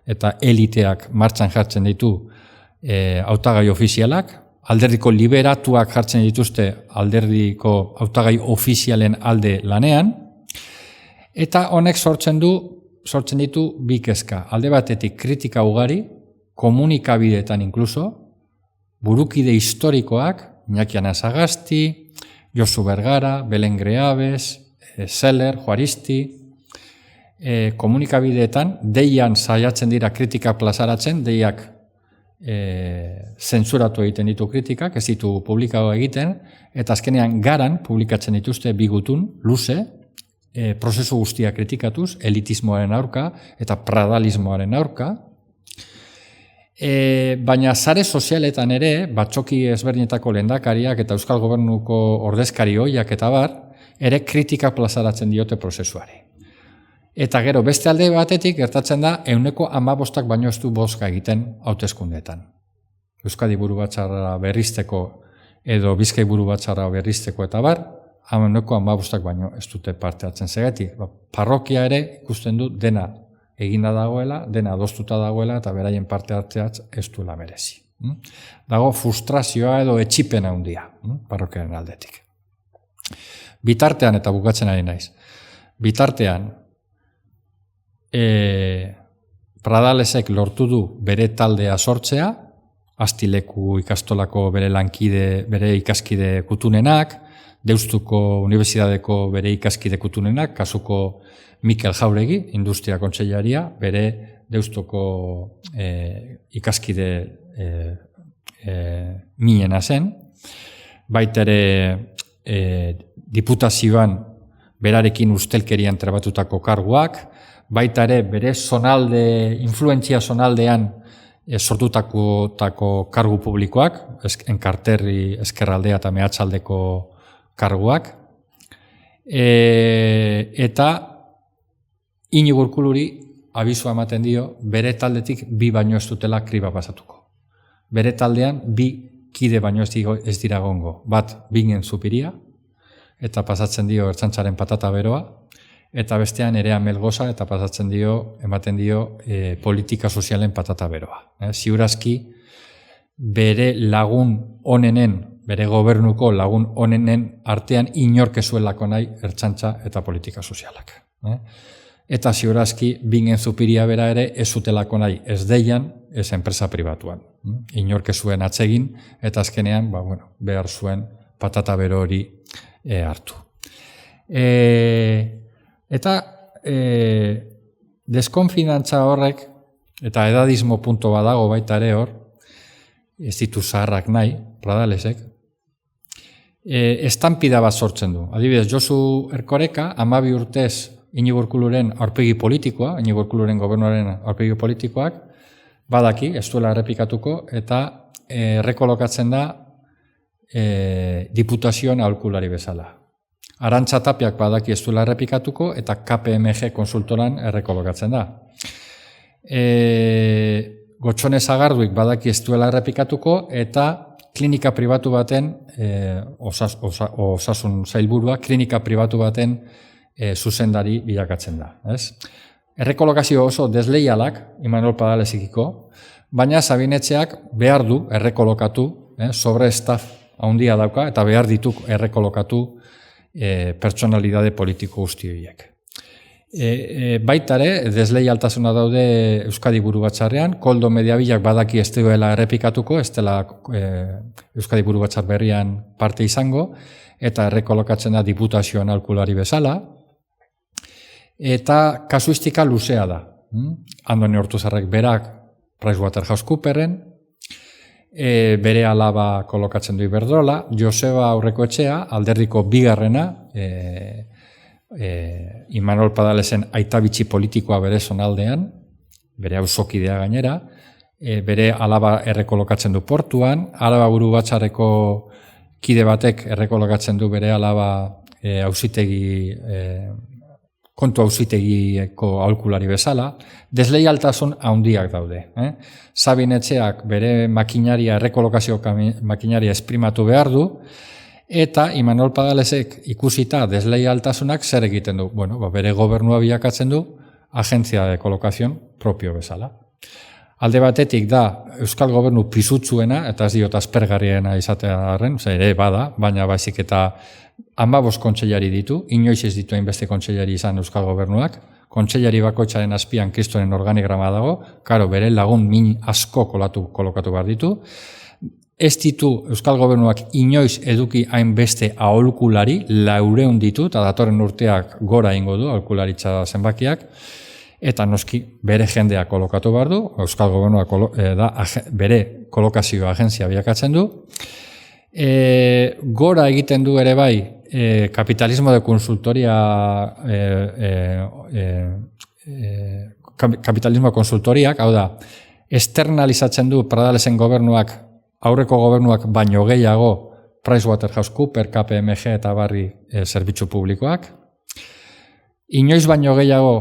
eta eliteak martxan jartzen ditu hautagai ofizialak, alderdiko liberatuak jartzen dituzte alderdiko hautagai ofizialen alde lanean, eta honek sortzen ditu bi kezka. Alde batetik kritika ugari, komunikabideetan inkluso, burukide historikoak, Iñaki Anasagasti, Josu Bergara, Belen Greaves, Seller, Juaristi, komunikabideetan, deian saiatzen dira kritika plazaratzen, deiak zentzuratu egiten ditu kritikak, ez ditu publikago egiten, eta azkenean garan publikatzen dituzte bi gutun, luze, prozesu guztia kritikatuz, elitismoaren aurka eta pradalismoaren aurka, baina sare sozialetan ere, batzoki ezberdinetako lehendakariak eta Euskal Gobernuko ordezkari hoiak eta bar, ere kritika plazaratzen diote prozesuari. Eta gero, beste alde batetik gertatzen da, 15% baino ez du bozka egiten hauteskundeetan. Euskadi Burubatzarra berrizteko edo Bizkai Burubatzarra berrizteko eta bar, 15% baino ez dute parte hartzen segatik. Parrokia ere ikusten du dena eginda dagoela, dena adostuta dagoela eta beraien parte hartzeaz ez duela merezi. Dago frustrazioa edo etxipena handia, parrokiaren aldetik. Bitartean, eta bukatzen ari naiz, bitartean, Pradalesek lortu du bere taldea sortzea, Astileku ikastolako bere lankide, bere ikaskide kutunenak, Deustuko Unibertsitateko bere ikaskide kutunenak, kasuko Mikel Jauregi, industria kontseilaria, bere Deustuko ikaskide minena zen, baitere diputazioan berarekin ustelkerian trebatutako karguak, baita ere bere zonalde, influentzia zonaldean sortutako kargu publikoak, Enkarterri, Ezkerraldea eta Mehatzaldeko karguak, eta Iñigo Urkuluri abizua ematen dio bere taldetik bi baino ez dutela kriba pasatuko. Bere taldean bi kide baino ez dira gongo. Bat Bingen Zupiria, eta pasatzen dio Ertzaintzaren patata beroa, eta bestean Erea Melgoza eta pasatzen dio, ematen dio politika sozialen patata beroa. Ziurazki bere lagun onenen, bere gobernuko lagun onenen artean inork ezuelako nahi Ertzaintza eta politika sozialak. Eta ziurazki Bingen Zupiria bera ere ez zutelako nahi ez deian, ez enpresa pribatuan. Inork zuen atsegin eta azkenean behar zuen patata bero hori hartu. Eta deskonfinantza horrek, eta edadismo punto badago baita ere hor, ez ditu zaharrak nahi, Pradalesek, estampida bat sortzen du. Adibidez, Josu Erkoreka, 12 urtez Iñigo Urkuluren aurpegi politikoa, Iñigo Urkuluren gobernuaren aurpegi politikoak, badaki, ez duela errepikatuko, eta errekolokatzen da diputazioan aholkulari bezala. Arantxa Tapiak badaki ez duela errepikatuko, eta KPMG konsultoran errekolokatzen da. Gotxone Zagarduik badaki ez duela errepikatuko, eta klinika pribatu baten, osasun sailburua, klinika pribatu baten zuzendari bilakatzen da. Errekolokazio oso desleialak, Imanol Pradalesekiko, baina Sabinetxeak behar du errekolokatu, sobre staff handia dauka, eta behar dituk errekolokatu pertsonalidade politiko guzti horiek. Baitare, desleialtasuna daude Euskadi Burubatzarrean, Koldo Mediabilak badaki ez duela errepikatuko, ez dela Euskadi Burubatzar berrian parte izango, eta errekolokatzen da diputazioan aholkulari bezala, eta kasuistika luzea da. Andoni Ortuzarrek berak PricewaterhouseCooperren, bere alaba kolokatzen du Iberdrola, Joseba Aurrekoetxea, alderdiko bigarrena, Imanol Pradalesen aitabitxi politikoa bere zonaldean, bere auzokidea gainera, bere alaba errekolokatzen du portuan, Araba Burubatzarreko kide batek errekolokatzen du bere alaba kontu auzitegieko aholkulari bezala, desleialtasun handiak daude. Sabin Etxeak bere errekolokazio makinaria esprimatu behar du, eta Imanol Padalesek ikusita desleialtasunak zer egiten du? Bueno, bere gobernua bilakatzen du, agentzia de kolokazion propio bezala. Alde batetik da Euskal Gobernu pisutsuena, eta ez diot aspergarriena izatearen, ere bada, baina baizik eta 15 kontseilari ditu, inoiz ez ditu hainbeste kontseilari izan Euskal Gobernuak, kontseilari bakoitzaren azpian kristoren organigrama dago, karo, bere lagun min asko kolokatu behar ditu, ez ditu Euskal Gobernuak inoiz eduki hainbeste aholkulari, 400 ditu, eta datorren urteak gora ingo du, aholkularitza zenbakiak, eta noski bere jendea kolokatu behar du, Euskal Gobernuak bere kolokazio agentzia bilakatzen du, gora egiten du ere bai kapitalismo de konsultoria kapitalismo konsultoriak, hau da, externalizatzen du Pradalesen gobernuak, aurreko gobernuak baino gehiago PricewaterhouseCoopers, KPMG eta barri zerbitzu publikoak. Inoiz baino gehiago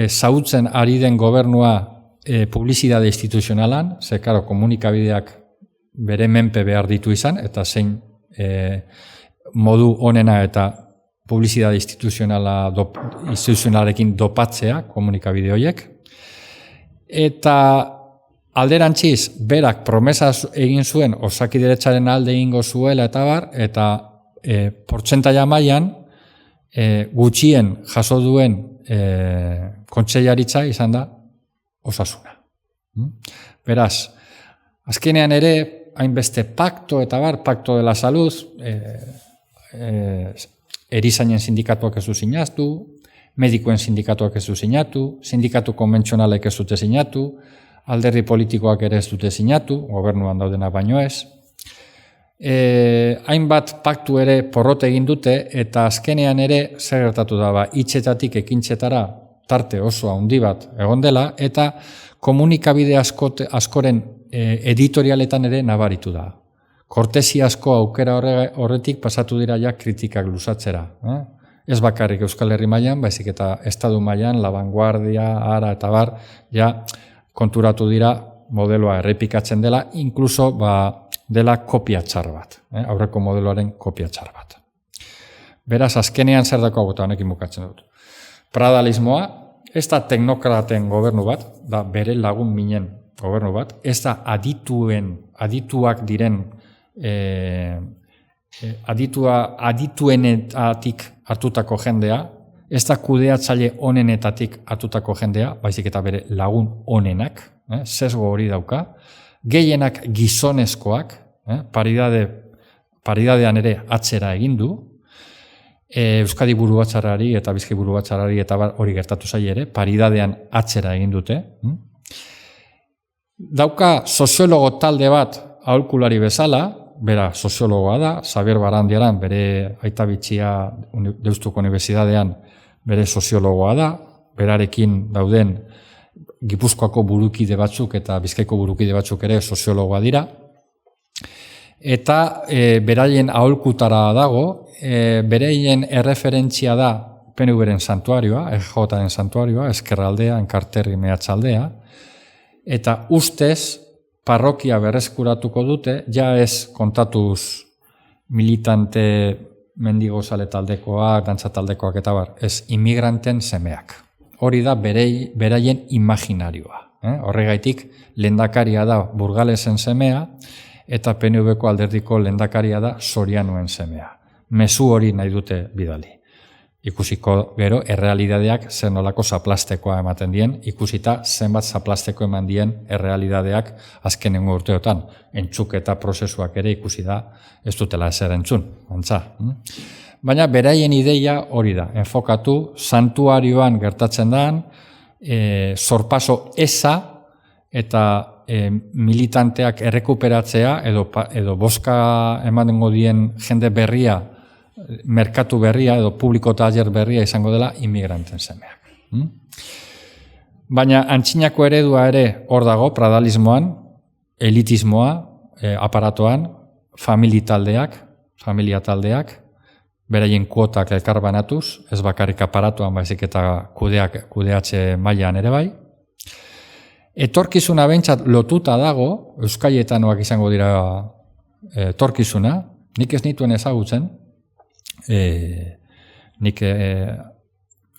zautzen ari den gobernua publizitate instituzionalan, ze karo komunikabideak bere menpe behar ditu izan, eta zein modu onena eta publizitate instituzionalarekin dopatzea komunikabide horiek. Eta alderantziz, berak promesa egin zuen Osakidetzaren alde egingo zuela eta bar, eta portzentaia mailan gutxien jaso duen kontseilaritza izan da Osasuna. Beraz, azkenean ere, hainbeste pakto eta bar, pakto de la salud, erizainen sindikatuak ez du sinatu, medikuen sindikatuak ez du sinatu, sindikatu konbentzionalek ez dute sinatu, alderdi politikoak ere ez dute sinatu, gobernuan daudena baino ez. Hainbat paktu ere porrote egin dute, eta azkenean ere zer gertatu da, hitzetatik ekintzetara tarte oso handi bat egon dela, eta komunikabide askoren editorialetan ere nabaritu da. Kortesiazko aukera horretik pasatu dira ja kritikak luzatzera. Ez bakarrik Euskal Herri mailan, baizik eta Estatu mailan, La Vanguardia, Ara eta bar, ja konturatu dira modeloa errepikatzen dela, inkluso dela kopia txar bat, aurreko modeloaren kopia txar bat. Beraz, azkenean zer dako agota honekin bukatzen dut. Pradalismoa, ez da teknokraten gobernu bat, da bere lagun minen gobernu bat, ez da adituak diren, adituenetatik hartutako jendea, ez da kudeatzaile onenetatik hartutako jendea, baizik eta bere lagun onenak, sesgo hori dauka, gehienak gizonezkoak, paridadean ere atzera egin du, Euskadi burubatzarrari eta Bizkai burubatzarrari eta hori gertatu zaie ere, paridadean atzera egin dute. Dauka soziologo talde bat aholkulari bezala, bera soziologoa da, Xabier Barandiaran, bere aitabitxia Deustuko Unibertsitatean bere soziologoa da, berarekin dauden Gipuzkoako burukide batzuk eta Bizkaiko burukide batzuk ere soziologoa dira, eta beraien aholkutara dago, beraien erreferentzia da PNV-ren santuarioa, EJ-ren santuarioa, Ezkerraldea, Enkarterri mehatzaldea, eta ustez parrokia berreskuratuko dute, ja ez kontatuz militante mendigozale taldekoak, dantza taldekoak eta bar, ez inmigranten semeak. Hori da beraien imaginarioa. Horregaitik lehendakaria da Burgalesen semea, eta PNV-ko alderdiko lehendakaria da Sorianoen semea. Mezu hori nahi dute bidali. Ikusiko gero, errealidadeak zer nolako zaplastekoa ematen dien, ikusita zenbat zaplasteko eman dien errealidadeak azkenengo urteotan. Entzuketa prozesuak ere ikusi da, ez dutela ezer entzun, antza. Baina beraien ideia hori da, enfokatu, santuarioan gertatzen den, sorpaso eza eta militanteak errekuperatzea edo boska emango dien jende berria, merkatu berria edo publiko taller berria izango dela inmigranten semeak. Baina antzinako eredua ere hor dago, pradalismoan, elitismoa, aparatoan, familitaldeak, familia taldeak, beraien kuotak elkar banatuz, ez bakarrik aparatuan baizik eta kudeatze mailan ere bai. Etorkizuna behintzat lotuta dago, euskaietanoak izango dira etorkizuna, nik ez nituen ezagutzen, nik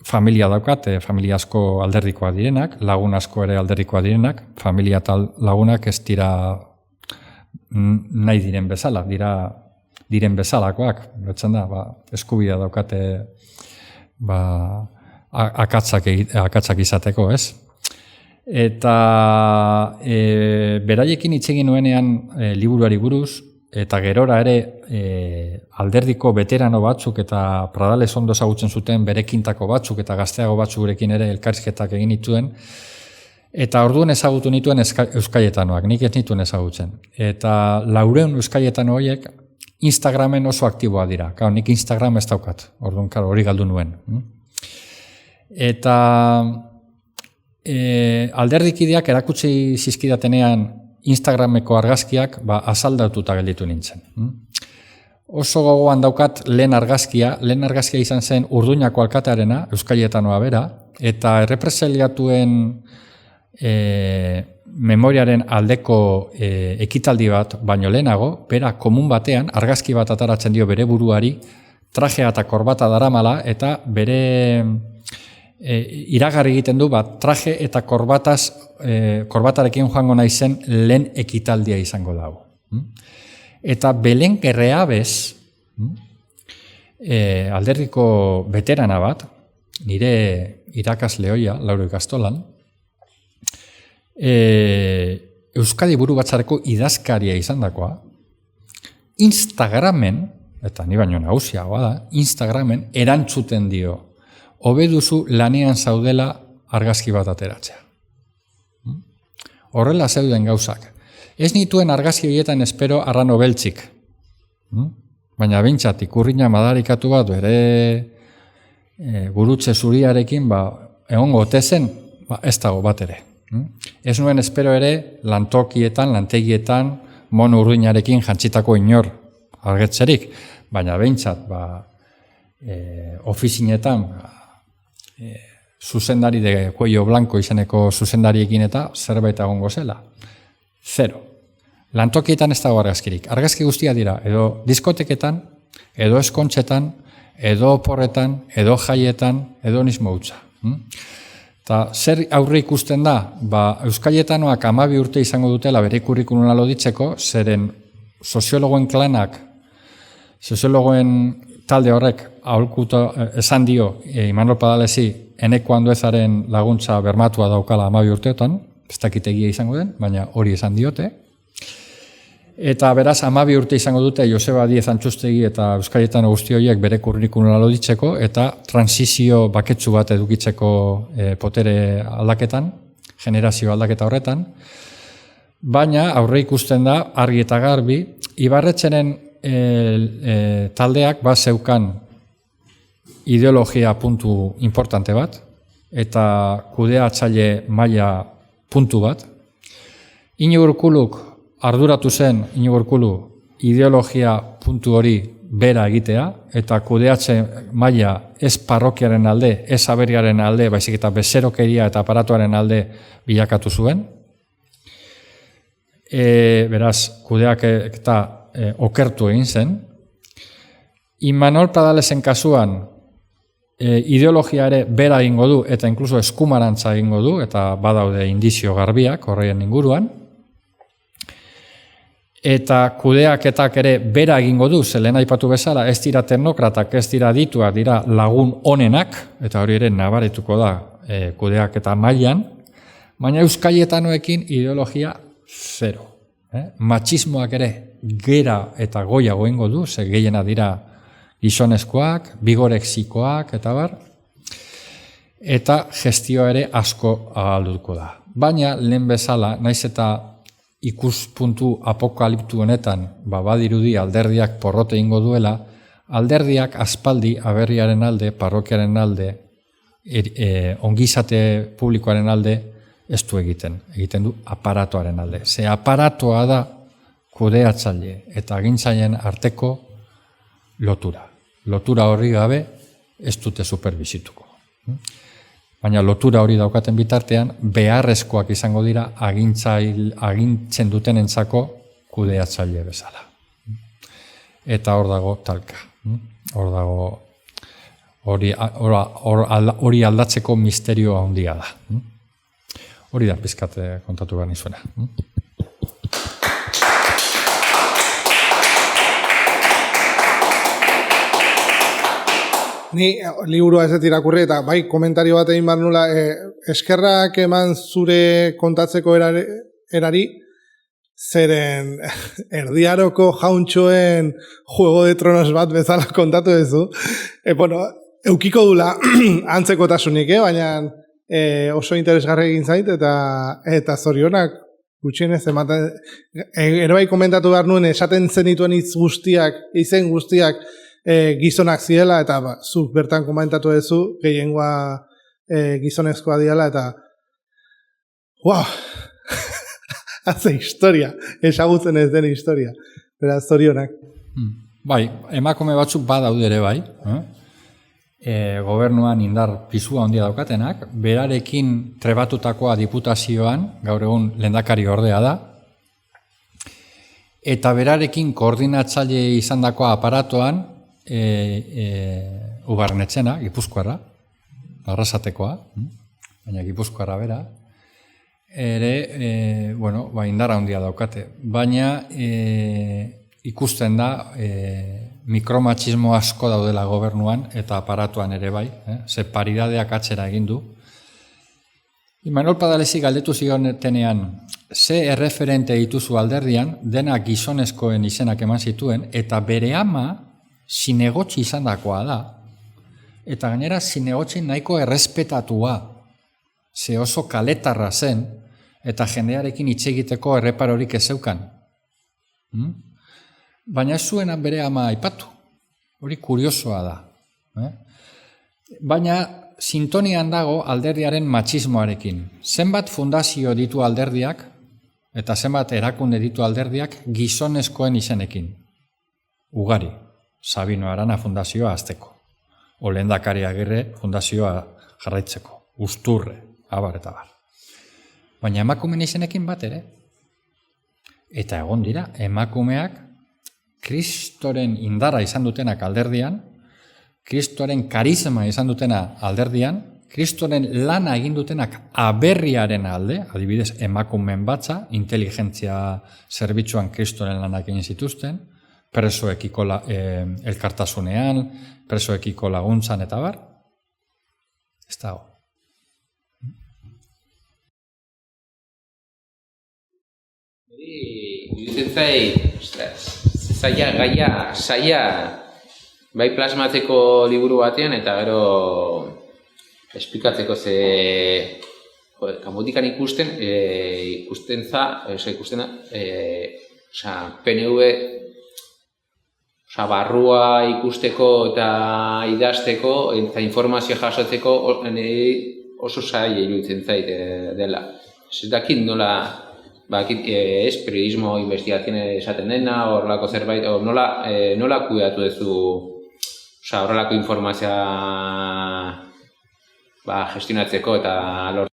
familia daukat, familia asko alderdikoak direnak, lagun asko ere alderdikoak direnak, familia tal lagunak ez dira nahi diren bezala, diren bezalakoak, betzen da, eskubidea daukate akatsak izateko, ez? Eta beraiekin hitz egin nuenean liburuari buruz, eta gerora ere alderdiko veterano batzuk eta Pradales ondo ezagutzen zuten berekintako batzuk eta gazteago batzuk gurekin ere elkarrizketak egin nituen, eta orduan ezagutu nituen euskaietanoak, nik ez nituen ezagutzen. Eta 400 euskaietano horiek Instagramen oso aktiboa dira. Nik Instagram ez daukat, orduan hori galdu nuen. Eta alderdikideak erakutsi zizkidatenean Instagrameko argazkiak azaldatuta gelditu nintzen. Oso gogoan daukat lehen argazkia izan zen Urduñako alkatearena, euskaietanoa bera, eta errepresaliatuen memoriaren aldeko ekitaldi bat baino lehenago, bera komun batean argazki bat ataratzen dio bere buruari, trajea eta korbata daramala, eta bere iragarri egiten du traje eta korbatarekin joango naizen lehen ekitaldia izango dago. Eta Belen Gerreabez, alderdiko veterana bat, nire irakasle ohia, Lauro Ikastolan, Euskadi Buru Batzarreko idazkaria izandakoa, Instagramen, eta ni baino nagusiagoa da, Instagramen erantzuten dio, hobe duzu lanean zaudela argazki bat ateratzea. Horrela zeuden gauzak. Ez nituen argazki horietan espero arrano beltzik. Baina bintzat, ikurriña madarikatu bat bere gurutze zuriarekin egongo otezen, ez dago bat ere. Ez nuen espero ere lantokietan, lantegietan, mono urruinarekin jantzitako inor argetzerik, baina bintzat, ofizinetan, zuzendari de cuello blanco izeneko zuzendariekin eta zerbait egongo zela. Zero. Lantokietan ez dago argazkirik. Argazki guztia dira, edo diskoteketan, edo eskontxetan, edo oporretan, edo jaietan, edo nismo hutsa. Eta zer aurre ikusten da, euskaietanoak 12 urte izango dutela bere kurrikuluma loditzeko, zeren soziologoen klanak, soziologoen talde horrek esan dio Imanol Padalesi Eneko Anduezaren laguntza bermatua daukala 12 urteotan, ez dakitegia izango den, baina hori esan diote. Eta beraz 12 urte izango dute Joseba Diez Antxustegi eta euskaietano guzti horiek bere kurrikuluma loditzeko eta transizio baketsu bat edukitzeko potere aldaketan, generazio aldaketa horretan. Baina aurre ikusten da argi eta garbi, Ibarretxeren taldeak zeukan ideologia puntu importante bat eta kudeatzaile maila puntu bat. Iñigo Urkuluk arduratu zen ideologia puntu hori bera egitea eta kudeatze maila ez parrokiaren alde, ez aberiaren alde, baizik eta bezerokeria eta aparatuaren alde bilakatu zuen. Beraz, kudeak eta okertu egin zen. Imanol Pradalesen kasuan ideologia ere bera egingo du eta inkluso eskumarantza egingo du eta badaude indizio garbiak horreien inguruan. Eta kudeaketak ere bera egingo du, zelen aipatu bezala, ez dira teknokratak, ez dira adituak, dira lagun onenak, eta hori ere nabarituko da kudeaketa mailan, baina euskaietanoekin ideologia zero. Matxismoak ere gera eta goiago egingo du, ze gehiena dira gizonezkoak, bigorexikoak, eta bar, eta gestioa ere asko ahalduko da. Baina, lehen bezala, naiz eta ikuspuntu apokaliptu honetan, badirudi alderdiak porrote ingo duela, alderdiak aspaldi aberriaren alde, parrokiaren alde, ongizate publikoaren alde, ez du egiten du aparatoaren alde. Ze aparatoa da kudeatzaile eta agintzaileen arteko lotura. Lotura horri gabe ez dute superbizituko. Baina lotura hori daukaten bitartean, beharrezkoak izango dira agintzen dutenentzako kudeatzaile bezala. Eta hor dago talka. Hor dago hori aldatzeko misterio handia da. Hori da pizkat kontatu behar nizuena. Ni liburua ez dut irakurri eta bai komentario bat egin behar nula, eskerrak eman zure kontatzeko erari, zeren erdiaroko jauntxoen Juego de Tronos bat bezala kontatu duzu. Bueno, eukiko dula antzekotasunik, baina oso interesgarri egin zait eta zorionak gutxienez ematen. Ere bai komentatu behar nuen esaten zenituen izen guztiak gizonak ziela, eta zuk bertan komentatu duzu, gehiengoa gizonezkoa diala, eta wow! Haze historia, esagutzen ez den historia. Beraz, zorionak. Bai, emakume batzuk badaude ere bai, gobernuan indar pisua handia daukatenak, berarekin trebatutakoa diputazioan, gaur egun lehendakari ordea da, eta berarekin koordinatzaile izandakoa aparatoan, Ubarnetzena, Gipuzkoarra, Arrasatekoa, baina Gipuzkoarra bera, ere, indar handia daukate, baina ikusten da mikromatxismo asko daudela gobernuan eta aparatuan ere bai, ze paridadeak atzera egin du. Imanol Padalesi galdetu zionetenean, ze erreferente dituzu alderdian, dena gizonezkoen izenak eman zituen, eta bere ama zinegotzi izandakoa da, eta gainera zinegotzi nahiko errespetatua, ze oso kaletarra zen, eta jendearekin hitz egiteko erreparorik ez zeukan. Baina ez zuena bere ama aipatu, hori kuriosoa da. Baina sintonian dago alderdiaren matxismoarekin. Zenbat fundazio ditu alderdiak, eta zenbat erakunde ditu alderdiak gizonezkoen izenekin. Ugari. Sabino Arana fundazioa azteko. O Lehendakari Agirre fundazioa jarraitzeko. Usturre, abar eta bar. Baina emakumeen izenekin bat ere. Eta egon dira, emakumeak Kristoren indarra izan dutenak alderdian, Kristoren karisma izan dutena alderdian, Kristoren lana egin dutenak aberriaren alde, adibidez emakumeen batza, inteligentzia zerbitzuan Kristoren lanak egin zituzten, presoekiko elkartasunean, presoekiko laguntzan eta bar, ez dago. Iruditzen zaia bai plasmatzeko liburu batean eta gero esplikatzeko ze kanbotikan ikusten PNV barrua ikusteko eta idazteko eta informazio jasotzeko oso zaila iruditzen zait dela. Ez dakit nola ez periodismo investigazione esaten dena, horrelako zerbait, nola kudeatu duzu horrelako informazioa gestionatzeko eta lortzeko.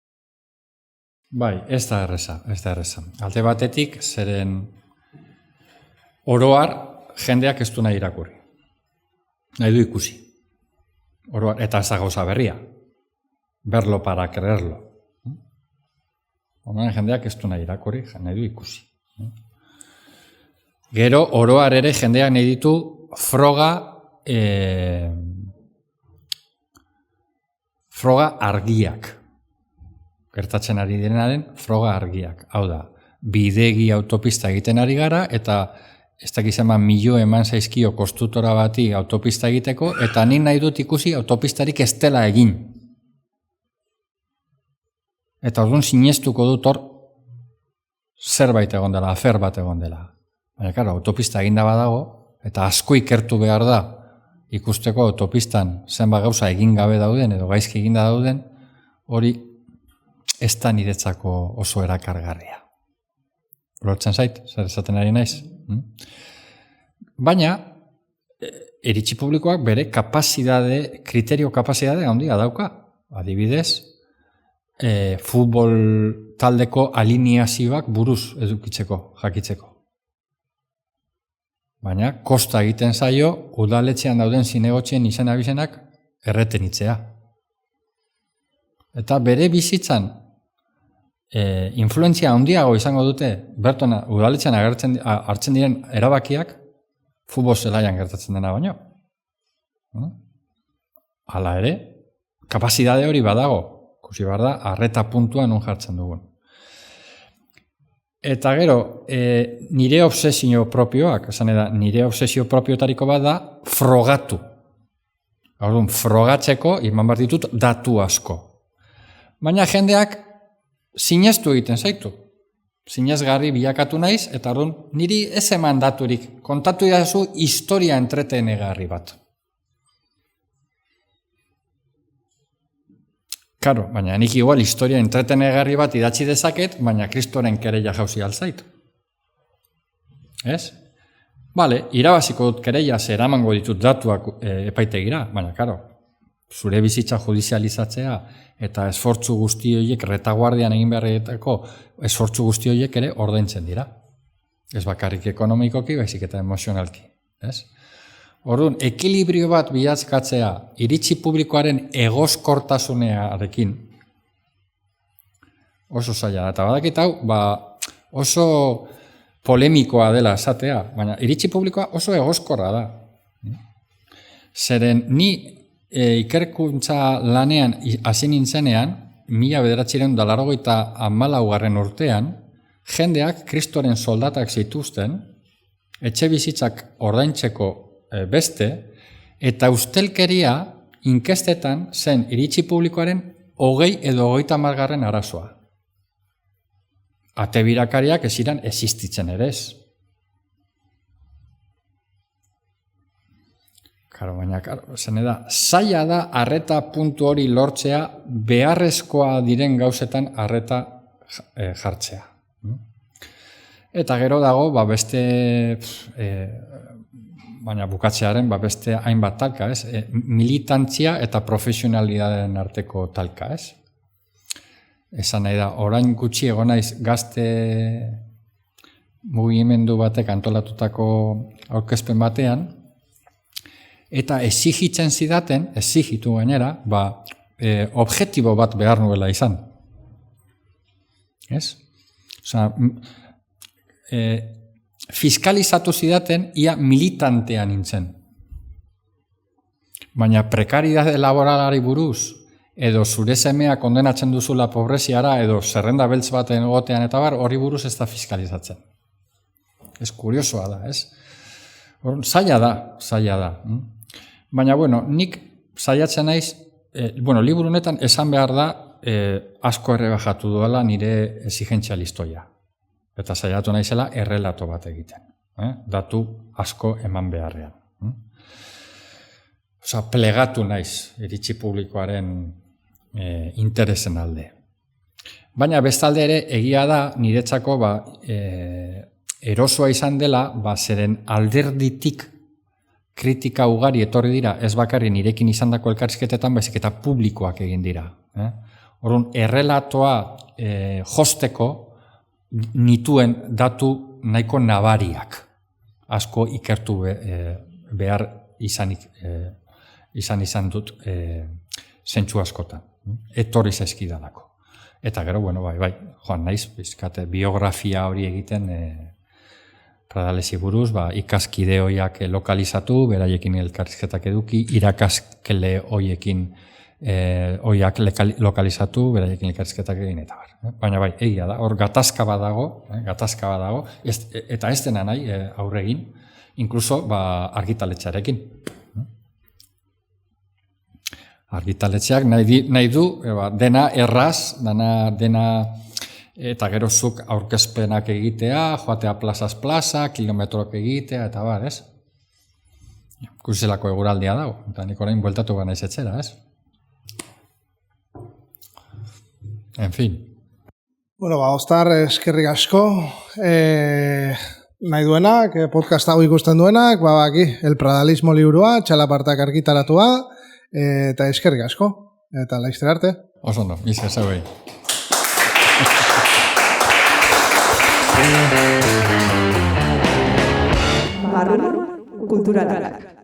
Bai, ez da erreza. Alde batetik, zeren oroar jendeak ez du nahi irakurri. Nahi du ikusi. Oroar, eta ez da gauza berria. Verlo para creerlo. Honen jendeak ez du nahi irakurri, nahi du ikusi. Gero, oroar ere jendeak nahi ditu froga argiak. Gertatzen ari denaren froga argiak. Hau da, bidegi autopista egiten ari gara, eta ez dakiz milio eman zaizkio konstruktora bati autopista egiteko, eta ni nahi dut ikusi autopistarik ez dela egin. Eta orduan sinestuko dut hor zerbait egon dela, afer bat egon dela. Baina, karo, autopista eginda badago, eta asko ikertu behar da ikusteko autopistan zenba gauza egin gabe dauden, edo gaizki eginda dauden, hori ez da niretzako oso erakargarria. Lortzen zait, zer esaten ari naiz. Baina, iritzi publikoak bere kriterio kapazidade handia dauka. Adibidez, futbol taldeko alineazioak buruz edukitzeko, jakitzeko. Baina, kosta egiten zaio, udaletxean dauden zinegotzien izena bizenak erretenitzea. Eta bere bizitzan, influentzia handiago izango dute, berton udaletxean hartzen diren erabakiak, futbol zelaian gertatzen dena baino. Hala ere, kapazidade hori badago, ikusi behar da, arreta puntua non jartzen dugun. Eta gero, nire obsesio propioak, esan da, nire obsesio propiotariko bat da, frogatu. Orduan, frogatzeko, iman behar ditut, datu asko. Baina jendeak sinestu egiten zaitu. Sinesgarri bilakatu naiz, eta orduan, niri ez eman daturik, kontatu jazu historia entretenegarri bat. Karo, baina nik igual historia entretenegarri bat idatzi dezaket, baina Kristoren kereia jauzi alzait. Ez? Bale, irabaziko dut kereia zer eramango ditut datuak epaitegira, baina karo, zure bizitza judizializatzea eta esfortzu guzti horiek retaguardian egin beharretako esfortzu guzti horiek ere ordaintzen dira. Ez bakarrik ekonomikoki, baizik eta emozionalki. Ez? Orduan, ekilibrio bat bilatzkatzea iritzi publikoaren egoskortasunearekin oso zaila da. Eta badakit hau, oso polemikoa dela esatea, baina iritzi publikoa oso egoskorra da. Zeren ni ikerkuntza lanean hasi nintzenean, 1984 urtean, jendeak Kristoren soldatak zituzten, etxe bizitzak ordaintzeko beste, eta ustelkeria inkestetan zen iritzi publikoaren 20 edo 30 arazoa. Ate birakariak ez ziren existitzen ere ez. Baina, zaila da arreta puntu hori lortzea beharrezkoa diren gauzetan arreta jartzea. Eta gero dago, beste baina bukatzearen beste hainbat talka, ez? Militantzia eta profesionalidadeen arteko talka, ez? Esan nahi da, orain gutxi egon naiz gazte mugimendu batek antolatutako aurkezpen batean, eta exigitzen zidaten, exigitu gainera, objektibo bat behar nuela izan. Ez? Osa, fiskalizatu zidaten ia militantea nintzen. Baina prekaridade laboralari buruz, edo zure semea kondenatzen duzula pobreziara, edo zerrenda beltz baten egotean eta hori buruz ez da fiskalizatzen. Ez kuriosoa da, ez? Zaila da. Baina, nik saiatzen naiz, liburu honetan esan behar da, asko errebajatu duela nire exigentzia listoia. Eta saiatu naizela errelato bat egiten. Datu asko eman beharrean. Osa, plegatu naiz iritzi publikoaren interesen alde. Baina bestalde ere egia da niretzako erosoa izan dela, zeren alderditik kritika ugari etorri dira, ez bakarri nirekin izandako elkarrizketetan, baizik eta publikoak egin dira. Orduan, errelatoa josteko nituen datu nahiko nabariak, asko ikertu behar izan dut zentsu askotan, etorri zaizkidalako. Eta gero, joan naiz, bizkate, biografia hori egiten Pradalesi buruz, ikaskide horiak lokalizatu, beraiekin elkarrizketak eduki, irakaskele horiekin oiak lokalizatu, beraiekin elkarrizketak egin eta bar. Baina egia da, hor gatazka badago, eta ez dena nahi aurregin, inkluso argitaletxearekin. Argitaletxeak nahi du, dena erraz, dena eta gero zuk aurkezpenak egitea, joatea plazaz plaza, kilometrok egitea, eta bar, ez? Kurselako eguraldia dago, eta nik orain bueltatu ganaiz etxera, ez? En fin. Ostar, eskerrik asko. nahi duenak, podcast hau ikusten duenak, baki, El Pradalismo liburua, txalapartak argitaratua, eta eskerrik asko, eta laizter arte. Oso ondo, bizka zauei. Barruma kulturala.